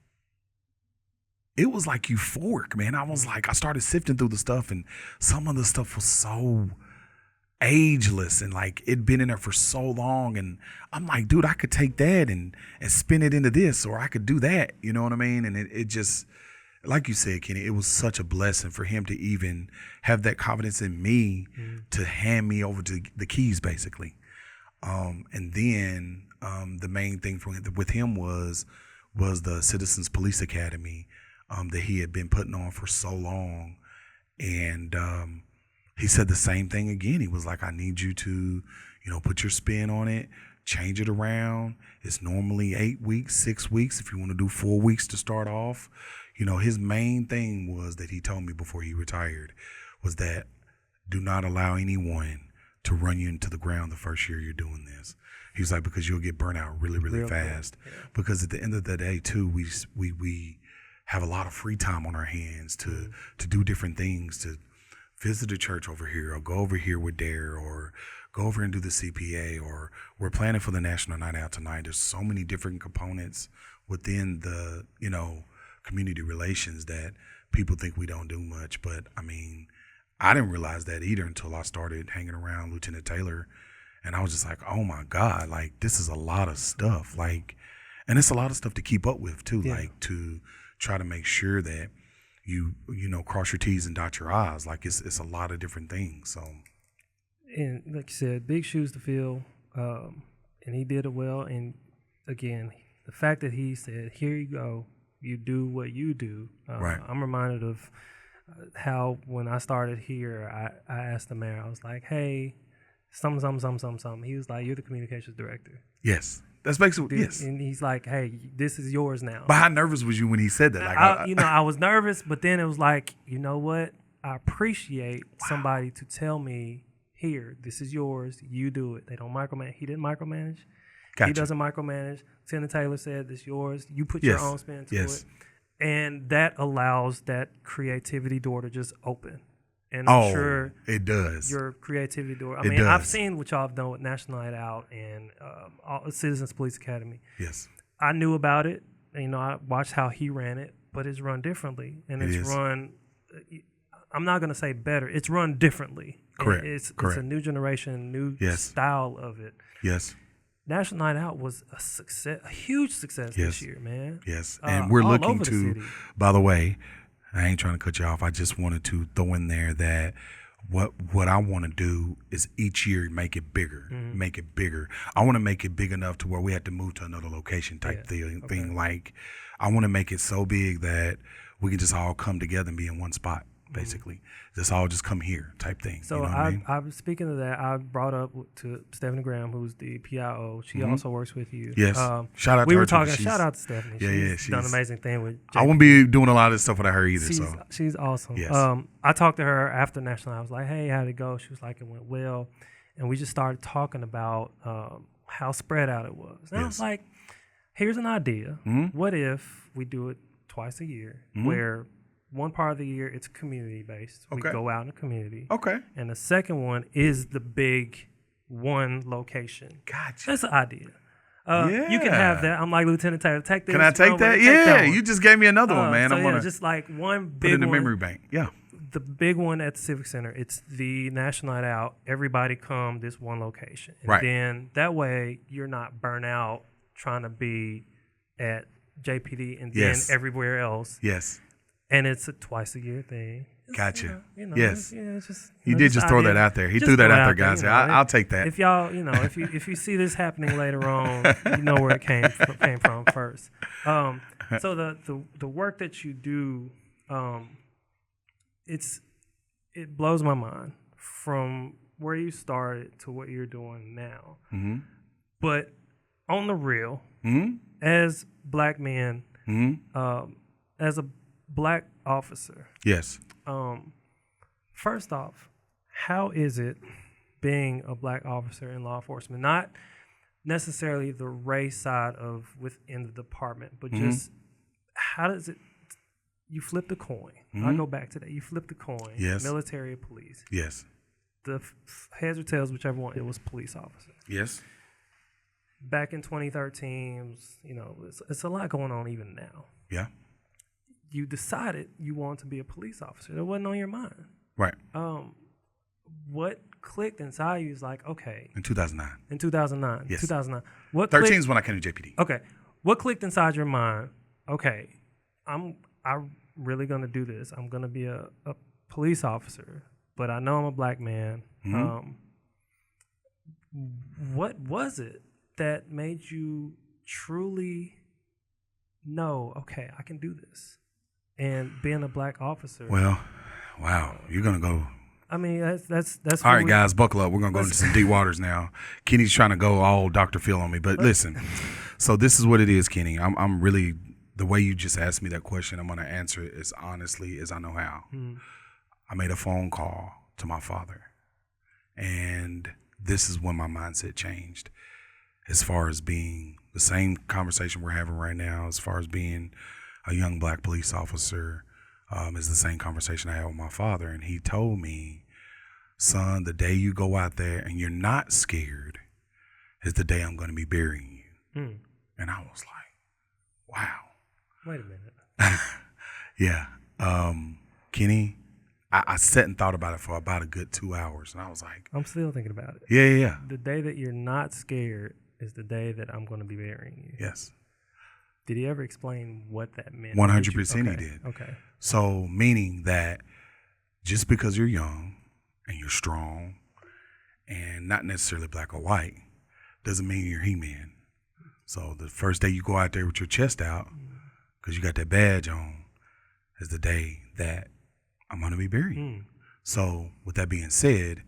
euphoric, man. I was like, I started sifting through the stuff, and some of the stuff was so ageless, and like it'd been in there for so long. And I'm like, dude, I could take that and spin it into this, or I could do that. You know what I mean? And it just, like you said, Kenny, it was such a blessing for him to even have that confidence in me to hand me over to the keys, basically. And then the main thing with him was the Citizens Police Academy that he had been putting on for so long. And he said the same thing again. He was like, I need you to, put your spin on it, change it around. It's normally 8 weeks, 6 weeks. If you want to do 4 weeks to start off. His main thing was that he told me before he retired was that do not allow anyone to run you into the ground the first year you're doing this. He was like, because you'll get burnt out really, really fast. Yeah. Because at the end of the day, too, we have a lot of free time on our hands to do different things, to visit a church over here, or go over here with D.A.R.E, or go over and do the CPA, or we're planning for the National Night Out tonight. There's so many different components within the, community relations that people think we don't do much. But I mean, I didn't realize that either until I started hanging around Lieutenant Taylor, and I was just like, oh my God, like this is a lot of stuff, like, and it's a lot of stuff to keep up with too, like to try to make sure that you cross your T's and dot your I's. Like it's a lot of different things. So, and like you said, big shoes to fill, and he did it well. And again, the fact that he said, here you go, you do what you do. Right. I'm reminded of how when I started here, I asked the mayor, I was like, hey, something. He was like, you're the communications director. Yes. That's basically, yes. And he's like, hey, this is yours now. But how nervous was you when he said that? Like, I was nervous, but then it was like, you know what? I appreciate somebody to tell me, here, this is yours. You do it. They don't micromanage. He didn't micromanage. Gotcha. He doesn't micromanage. Lieutenant Taylor said, this is yours. You put your own spin to it. And that allows that creativity door to just open. And I'm sure it does. Your creativity door. I mean, I've seen what y'all have done with National Night Out and Citizens Police Academy. Yes. I knew about it. I watched how he ran it, but it's run differently. And it's run, I'm not going to say better. It's run differently. Correct. It's a new generation, new style of it. Yes. National Night Out was a success, a huge success this year, man. Yes. And we're looking to, by the way, I ain't trying to cut you off. I just wanted to throw in there that what I want to do is each year make it bigger, make it bigger. I want to make it big enough to where we have to move to another location type thing. Like, I want to make it so big that we can just all come together and be in one spot, basically. Just all just come here type thing. So I'm speaking of that, I brought up to Stephanie Graham, who's the PIO. She also works with you. Yes. Shout out to her. We were talking. Shout out to Stephanie. She's done an amazing thing with Jake. I wouldn't be doing a lot of this stuff without her either. She's awesome. Yes. I talked to her after National. I was like, hey, how'd it go? She was like, it went well. And we just started talking about how spread out it was. And I was like, here's an idea. What if we do it twice a year, where one part of the year it's community based. We go out in the community. Okay. And the second one is the big one location. Gotcha. That's an idea. You can have that. I'm like, Lieutenant Taylor, take this. Can I take that? Yeah, you just gave me another one, man. So I'm gonna just like one big put it in the one, memory bank. Yeah. The big one at the Civic Center, it's the National Night Out. Everybody come this one location. And right. Then that way you're not burnt out trying to be at JPD and then everywhere else. Yes. And it's a twice a year thing. Gotcha. Yes. It's just, you did just throw that out there. He threw that out there, guys. I'll take that. If y'all, if you see this happening later on, you know where it came from first. So the work that you do, it blows my mind from where you started to what you're doing now. Mm-hmm. But on the real, as black men, as a black officer, yes. First off, how is it being a black officer in law enforcement? Not necessarily the race side of within the department, but just how does it? You flip the coin. I'll go back to that. You flip the coin. Yes. Military or police. Yes. The heads or tails, whichever one, it was police officer. Yes. Back in 2013, it's a lot going on even now. Yeah. You decided you wanted to be a police officer. That wasn't on your mind. Right. What clicked inside you is like, okay. In 2009. In 2009. Yes. 2009. What 13 is when I came to JPD. Okay. What clicked inside your mind? Okay, I'm really gonna do this. I'm gonna be a police officer, but I know I'm a black man. What was it that made you truly know, okay, I can do this? And being a black officer. Well, wow, you're gonna go. I mean, that's all right, guys. Buckle up. We're gonna go into some deep waters now. Kenny's trying to go all Dr. Phil on me, but listen. So this is what it is, Kenny. I'm really, the way you just asked me that question, I'm gonna answer it as honestly as I know how. I made a phone call to my father, and this is when my mindset changed. As far as being the same conversation we're having right now, as far as being a young black police officer, is the same conversation I had with my father. And he told me, son, the day you go out there and you're not scared is the day I'm going to be burying you. And I was like, wow. Wait a minute. Yeah. Kenny, I sat and thought about it for about a good 2 hours. And I was like, I'm still thinking about it. Yeah. The day that you're not scared is the day that I'm going to be burying you. Yes. Did he ever explain what that meant? 100% he did. Okay. So meaning that just because you're young and you're strong and not necessarily black or white doesn't mean you're He-Man. So the first day you go out there with your chest out because you got that badge on is the day that I'm going to be buried. So with that being said,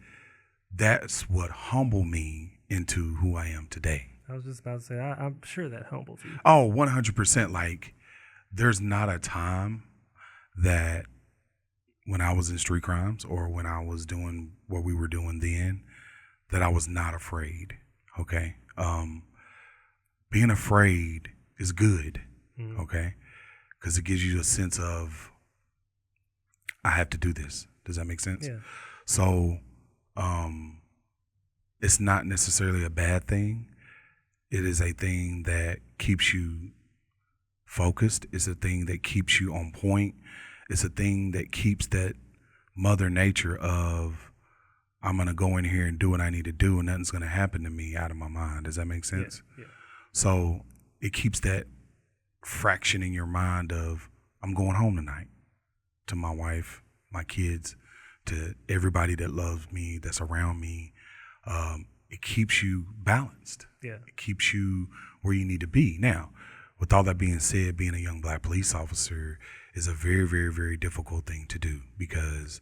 that's what humbled me into who I am today. I was just about to say, I'm sure that humbles you. Oh, 100%. Like, there's not a time that when I was in street crimes or when I was doing what we were doing then that I was not afraid, okay? Being afraid is good, okay? Because it gives you a sense of, I have to do this. Does that make sense? Yeah. So, it's not necessarily a bad thing. It is a thing that keeps you focused. It's a thing that keeps you on point. It's a thing that keeps that mother nature of, I'm going to go in here and do what I need to do and nothing's going to happen to me out of my mind. Does that make sense? Yeah. So it keeps that fraction in your mind of, I'm going home tonight to my wife, my kids, to everybody that loves me, that's around me. It keeps you balanced. Yeah. It keeps you where you need to be. Now, with all that being said, being a young black police officer is a very, very, very difficult thing to do because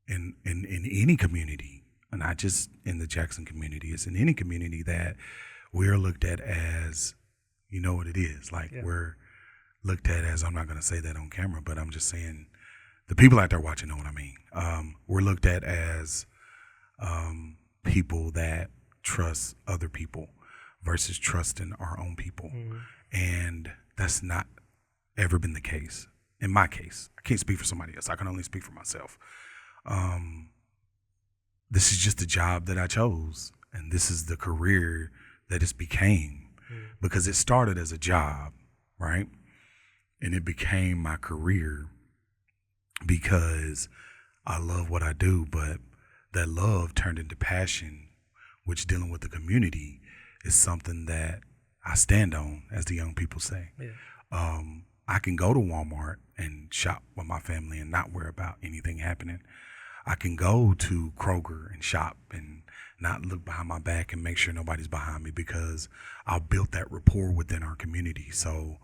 in any community, and not just in the Jackson community, it's in any community that we're looked at as, you know what it is. Like we're looked at as, I'm not going to say that on camera, but I'm just saying the people out there watching know what I mean. We're looked at as people that trust other people. versus trusting our own people. And that's not ever been the case. In my case, I can't speak for somebody else. I can only speak for myself. This is just the job that I chose, and this is the career that it became, because it started as a job, right? And it became my career because I love what I do, but that love turned into passion, which dealing with the community is something that I stand on, as the young people say. Yeah. I can go to Walmart and shop with my family and not worry about anything happening. I can go to Conger and shop and not look behind my back and make sure nobody's behind me, because I built that rapport within our community. So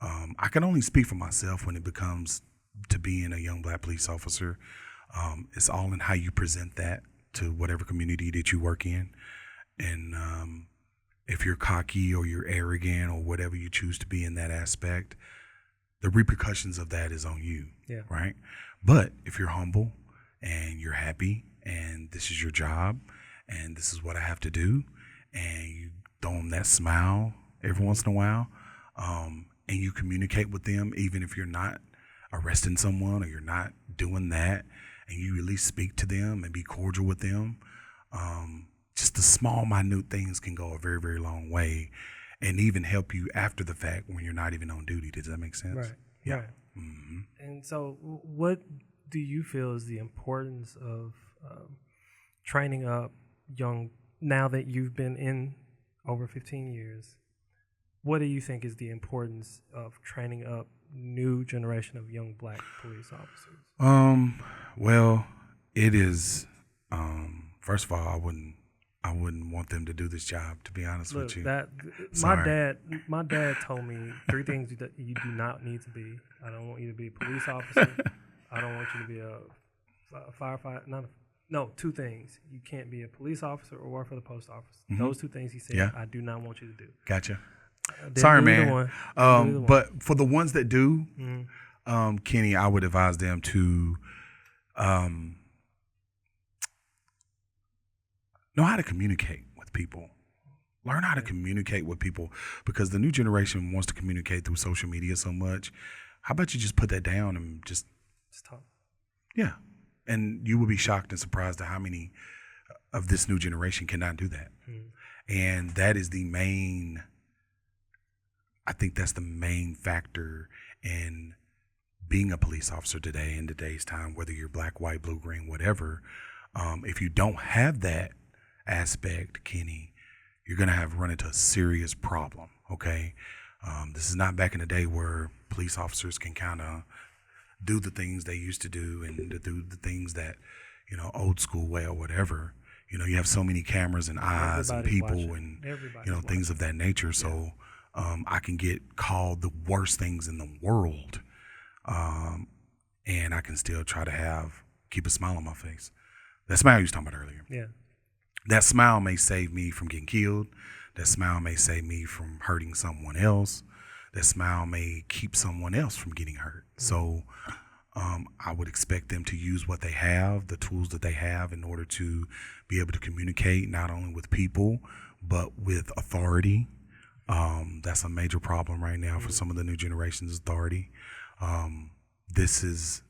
I can only speak for myself when it becomes to being a young Black police officer. It's all in how you present that to whatever community that you work in. And if you're cocky or you're arrogant or whatever you choose to be in that aspect, the repercussions of that is on you, right? But if you're humble and you're happy and this is your job and this is what I have to do, and you throw them that smile every once in a while, and you communicate with them, even if you're not arresting someone or you're not doing that, and you at least speak to them and be cordial with them, just the small, minute things can go a very, very long way, and even help you after the fact when you're not even on duty. Does that make sense? Right. Yeah. Right. And so what do you feel is the importance of training up young, now that you've been in over 15 years, what do you think is the importance of training up new generation of young Black police officers? Well, it is, first of all, I wouldn't want them to do this job, to be honest with you. My dad told me 3 things that you do not need to be. I don't want you to be a police officer. I don't want you to be a firefighter. 2 things. You can't be a police officer or work for the post office. Those 2 things he said, I do not want you to do. Gotcha. Sorry, man. But for the ones that do, Kenny, I would advise them to know how to communicate with people. Learn how to communicate with people, because the new generation wants to communicate through social media so much. How about you just put that down and just talk? Yeah. And you will be shocked and surprised at how many of this new generation cannot do that. And that is I think that's the main factor in being a police officer today, in today's time, whether you're Black, white, blue, green, whatever. If you don't have that aspect, Kenny, you're going to run into a serious problem, okay? This is not back in the day where police officers can kind of do the things they used to do and do the things that, old school way or whatever. You have so many cameras and eyes and people and, things of that nature. So I can get called the worst things in the world, and I can still try to keep a smile on my face. That smile you was talking about earlier. Yeah. That smile may save me from getting killed. That smile may save me from hurting someone else. That smile may keep someone else from getting hurt. So I would expect them to use what they have, the tools that they have, in order to be able to communicate not only with people, but with authority. That's a major problem right now for some of the new generation's authority. This is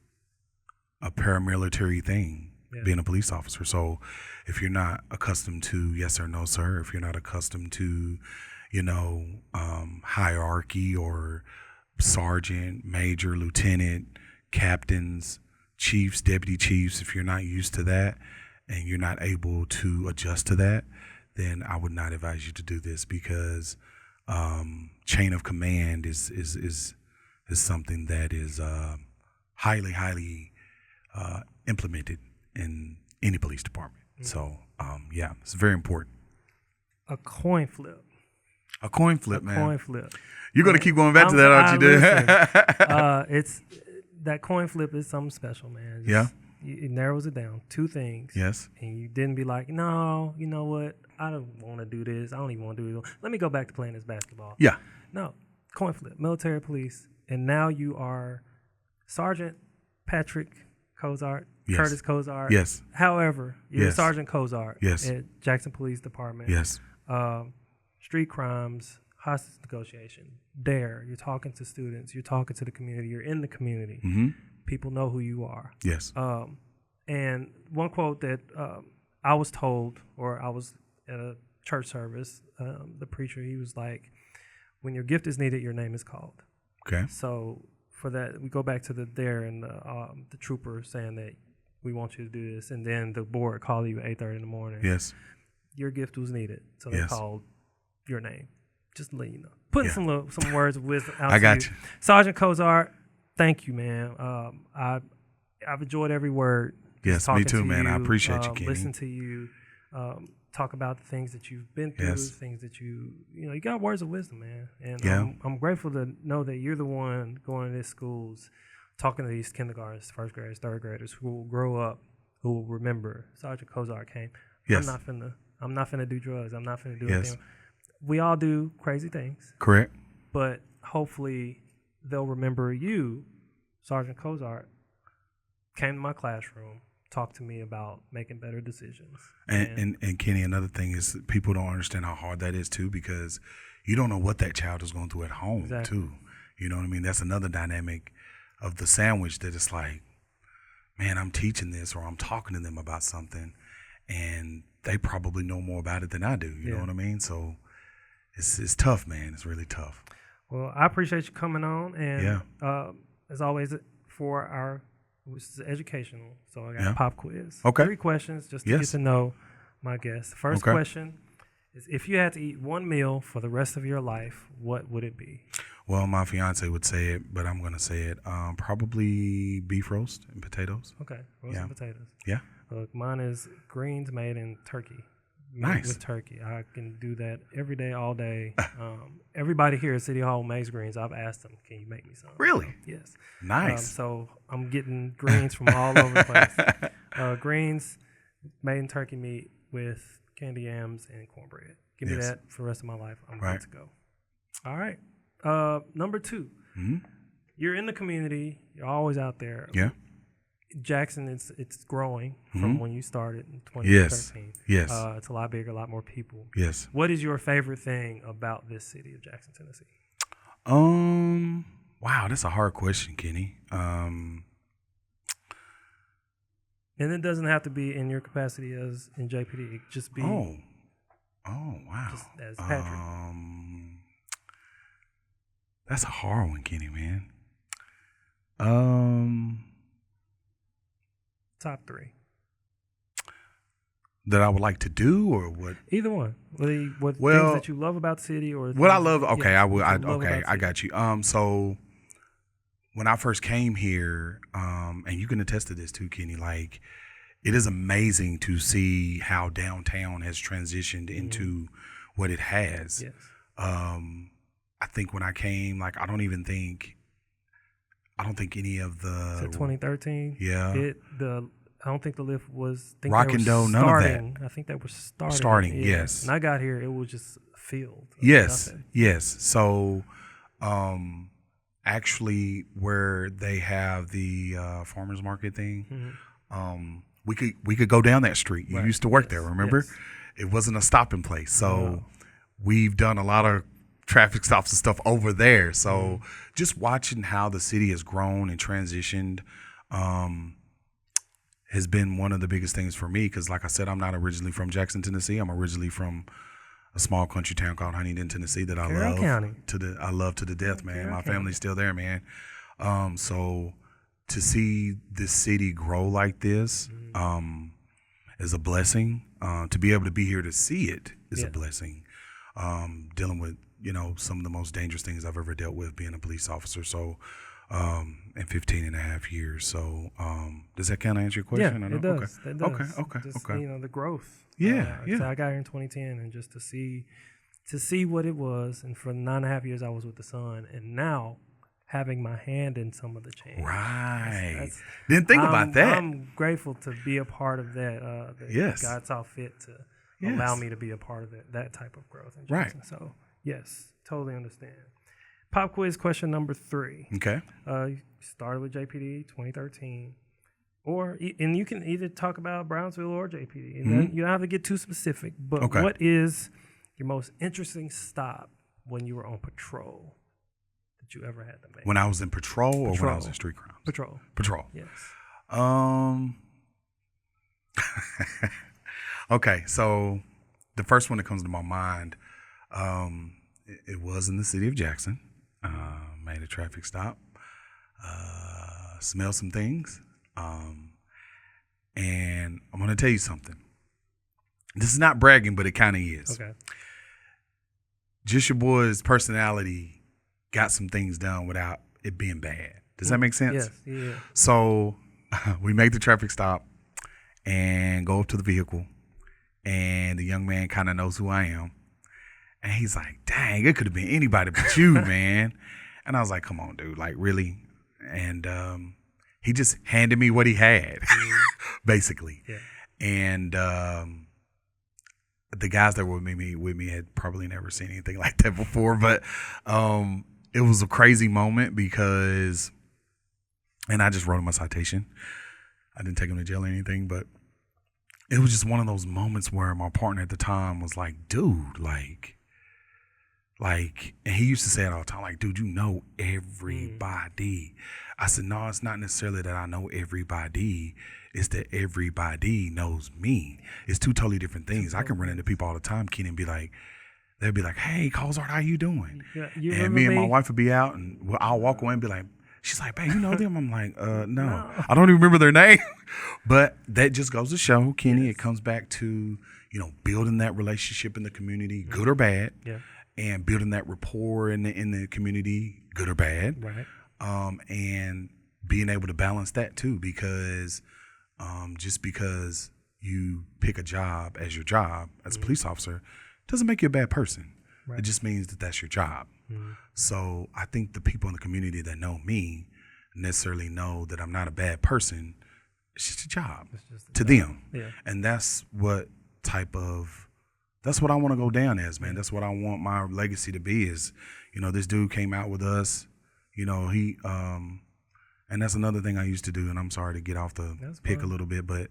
a paramilitary thing, being a police officer. So if you're not accustomed to yes or no, sir, if you're not accustomed to, hierarchy or sergeant, major, lieutenant, captains, chiefs, deputy chiefs, if you're not used to that and you're not able to adjust to that, then I would not advise you to do this, because chain of command is something that is highly implemented in any police department. So it's very important. A coin flip. A coin flip, man. Coin flip. You're gonna keep going back to that, aren't you, dude? It's that coin flip is something special, man. It narrows it down. 2 things. Yes. And you didn't be like, no, you know what? I don't want to do this. I don't even want to do it. Let me go back to playing this basketball. Yeah. No. Coin flip. Military police. And now you are Sergeant Patrick Cozart. Yes. Curtis Cozart. Yes. However, you're Sergeant Cozart. Yes. At Jackson Police Department. Yes. street crimes, hostage negotiation, D.A.R.E. You're talking to students. You're talking to the community. You're in the community. Mm-hmm. People know who you are. Yes. And one quote that I was told, or I was at a church service, the preacher, he was like, when your gift is needed, your name is called. Okay. So for that, we go back to the D.A.R.E. and the trooper saying that we want you to do this, and then the board called you at 8:30 in the morning. Yes. Your gift was needed, so they Yes. called your name. Just to let you know. Putting some words of wisdom out I to got you. Sergeant Cozart, thank you, man. I've enjoyed every word. Yes, me too, man. I appreciate you, Kenny. Listen to you talk about the things that you've been through, things that you got words of wisdom, man. And I'm grateful to know that you're the one going to these schools, talking to these kindergartners, first graders, third graders who will grow up, who will remember Sergeant Cozart came. Yes. I'm not finna do drugs. I'm not finna do anything. We all do crazy things. Correct. But hopefully they'll remember you, Sergeant Cozart, came to my classroom, talked to me about making better decisions. And Kenny, another thing is people don't understand how hard that is too, because you don't know what that child is going through at home too. You know what I mean? That's another dynamic of the sandwich, that it's like, man, I'm teaching this, or I'm talking to them about something, and they probably know more about it than I do. You know what I mean? So it's tough, man. It's really tough. Well, I appreciate you coming on, and as always, which is educational, so I got a pop quiz. Okay. 3 questions just to get to know my guest. First question is, if you had to eat one meal for the rest of your life, what would it be? Well, my fiance would say it, but I'm going to say it. Probably beef roast and potatoes. Okay, roast and potatoes. Yeah. Look, mine is greens made in turkey. Nice. With turkey. I can do that every day, all day. Everybody here at City Hall makes greens. I've asked them, can you make me some? Really? So, yes. Nice. So I'm getting greens from all over the place. Greens made in turkey meat with candy yams and cornbread. Give me that for the rest of my life. I'm good to go. All right. Number 2. Mm-hmm. You're in the community. You're always out there. Yeah. Jackson, it's growing from when you started in 2013. Yes. It's a lot bigger, a lot more people. Yes. What is your favorite thing about this city of Jackson, Tennessee? Wow, that's a hard question, Kenny. And it doesn't have to be in your capacity as in JPD. It just be. Oh, wow. Just as Patrick. That's a hard one, Kenny, man. Top 3 that I would like to do, or what? Either one. What things that you love about the city, or what I love. Okay, I got you. So when I first came here, and you can attest to this too, Kenny. Like, it is amazing to see how downtown has transitioned into what it has. Yes. I think when I came, like, I don't think any of the. So 2013. Yeah. I don't think the lift was. Rock and Dough, none of that. I think that was starting. Yes. When I got here, it was just a field. Yes. Nothing. Yes. So, actually, where they have the farmers market thing, we could go down that street. You used to work there, remember? Yes. It wasn't a stopping place. So we've done a lot of traffic stops and stuff over there. So just watching how the city has grown and transitioned has been one of the biggest things for me, because like I said, I'm not originally from Jackson, Tennessee. I'm originally from a small country town called Huntington, Tennessee that I love to the death, man. My family's still there, man. So to see this city grow like this is a blessing. To be able to be here to see it is a blessing. Dealing with, some of the most dangerous things I've ever dealt with, being a police officer. So, in 15 and a half years. So, does that kind of answer your question? Yeah, it does. Okay. It does. Okay. Just, the growth. Yeah. So I got here in 2010, and just to see what it was, and for 9.5 years I was with the Sun, and now having my hand in some of the change. Right. Didn't think about that. I'm grateful to be a part of that. God saw fit to allow me to be a part of that type of growth in Jackson. Right. So, yes, totally understand. Pop quiz question number 3. Okay. You started with JPD 2013, and you can either talk about Brownsville or JPD. And then you don't have to get too specific. But what is your most interesting stop when you were on patrol that you ever had to make? When I was in patrol or when I was in street crimes? Patrol. Patrol. Yes. Okay, so the first one that comes to my mind, it was in the city of Jackson. Made a traffic stop, smelled some things, and I'm going to tell you something. This is not bragging, but it kind of is. Okay. Just your boy's personality got some things done without it being bad. Does that make sense? Yes. Yeah. So we make the traffic stop and go up to the vehicle, and the young man kind of knows who I am. And he's like, dang, it could have been anybody but you, man. And I was like, come on, dude, like, really? And he just handed me what he had, basically. Yeah. And the guys that were with me had probably never seen anything like that before. But it was a crazy moment because, and I just wrote him a citation. I didn't take him to jail or anything, but it was just one of those moments where my partner at the time was like, dude, and he used to say it all the time, like, dude, you know everybody. I said, no, it's not necessarily that I know everybody. It's that everybody knows me. It's two totally different things. I can run into people all the time, Keenan, and be like, they'll be like, hey, Cozart, how you doing? Yeah, and me and my wife would be out, and I'll walk away and be like, she's like, babe, you know them? I'm like, no. I don't even remember their name. But that just goes to show, Kenny, It comes back to, building that relationship in the community, good or bad. Yeah. And building that rapport in the community, good or bad. Right. And being able to balance that too, because just because you pick a job as your job as a police officer doesn't make you a bad person. Right. It just means that that's your job. So I think the people in the community that know me necessarily know that I'm not a bad person. It's just a job to them. Yeah. And that's what I want to go down as, man. That's what I want my legacy to be is, this dude came out with us, he, and that's another thing I used to do. And I'm sorry to get off the pick a little bit, but,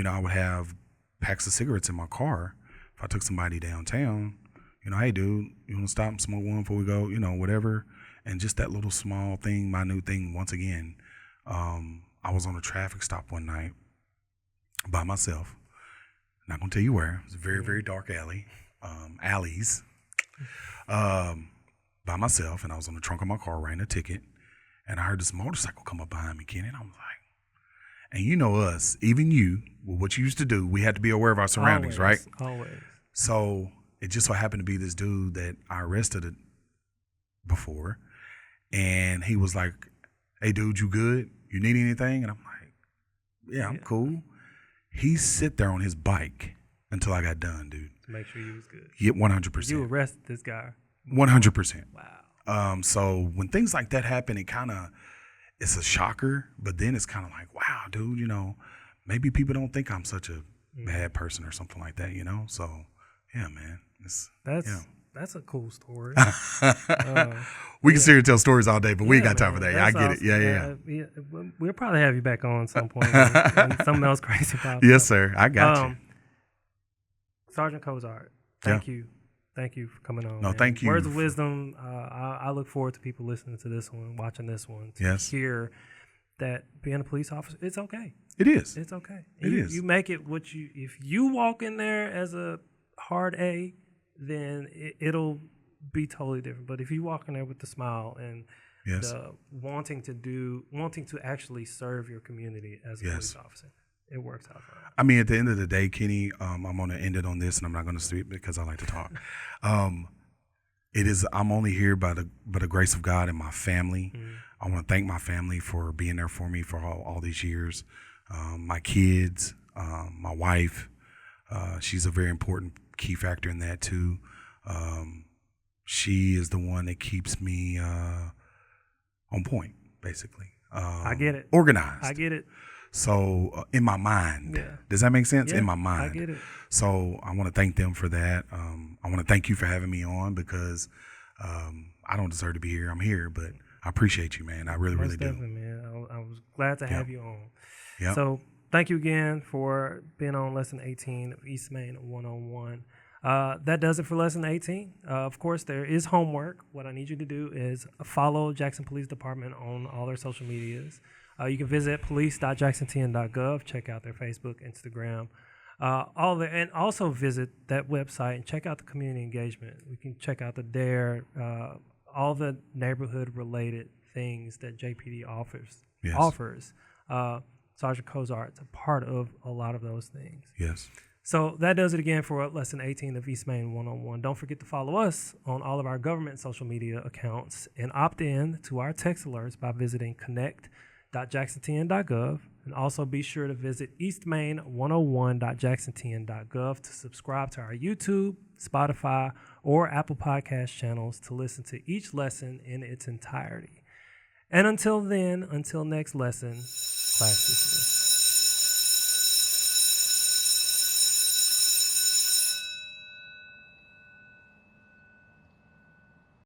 I would have packs of cigarettes in my car. If I took somebody downtown, hey, dude, you want to stop and smoke one before we go, whatever. And just that little small thing, minute thing, once again, I was on a traffic stop one night by myself. Not going to tell you where. It was a very, very dark alleys, by myself. And I was on the trunk of my car writing a ticket. And I heard this motorcycle come up behind me, Kenny. And I was like, and you know us, even you, with what you used to do, we had to be aware of our surroundings, right? Always. So it just so happened to be this dude that I arrested before. And he was like, hey, dude, you good? You need anything? And I'm like, yeah, I'm cool. He sit there on his bike until I got done, dude. To make sure you was good. Yeah, 100%. You arrested this guy. 100%. Wow. So when things like that happen, it's a shocker, but then it's kind of like, wow, dude, maybe people don't think I'm such a bad person or something like that, So, yeah, man. That's a cool story. We can sit here and tell stories all day, but we ain't got time for that. I get awesome. it. Yeah. We'll probably have you back on some point when something else crazy pops up. Yes, sir. I got you. Sergeant Cozart, thank you. Thank you for coming on. No, man. thank you. Words of wisdom. I look forward to people listening to this one, watching this one, to hear that being a police officer, it's okay. It is. It's okay. It is. You make it if you walk in there as a hard A, then it'll be totally different. But if you walk in there with the smile and the wanting to actually serve your community as a police officer, it works out for you. I mean, at the end of the day, Kenny, I'm going to end it on this, and I'm not going to speak because I like to talk. I'm only here by the grace of God and my family. I want to thank my family for being there for me for all these years. My kids, my wife, she's a very important key factor in that too. She is the one that keeps me on point, basically. I get it. Organized. I get it. So in my mind, does that make sense? Yeah, in my mind, I get it. So I want to thank them for that. I want to thank you for having me on because I don't deserve to be here. I'm here, but I appreciate you, man. I really, really do. Man. I was glad to have you on. Yep. So thank you again for being on Lesson 18 of East Main 101. That does it for lesson 18. Of course, there is homework. What I need you to do is follow Jackson Police Department on all their social medias. You can visit police.jacksontn.gov, check out their Facebook, Instagram, and also visit that website and check out the community engagement. We can check out the D.A.R.E, all the neighborhood-related things that JPD offers. Sergeant Cozart is a part of a lot of those things. Yes. So that does it again for lesson 18 of East Main 101. Don't forget to follow us on all of our government social media accounts and opt in to our text alerts by visiting connect.jacksontn.gov. And also be sure to visit eastmain101.jacksontn.gov to subscribe to our YouTube, Spotify, or Apple Podcast channels to listen to each lesson in its entirety. And until then, until next lesson, class dismissed.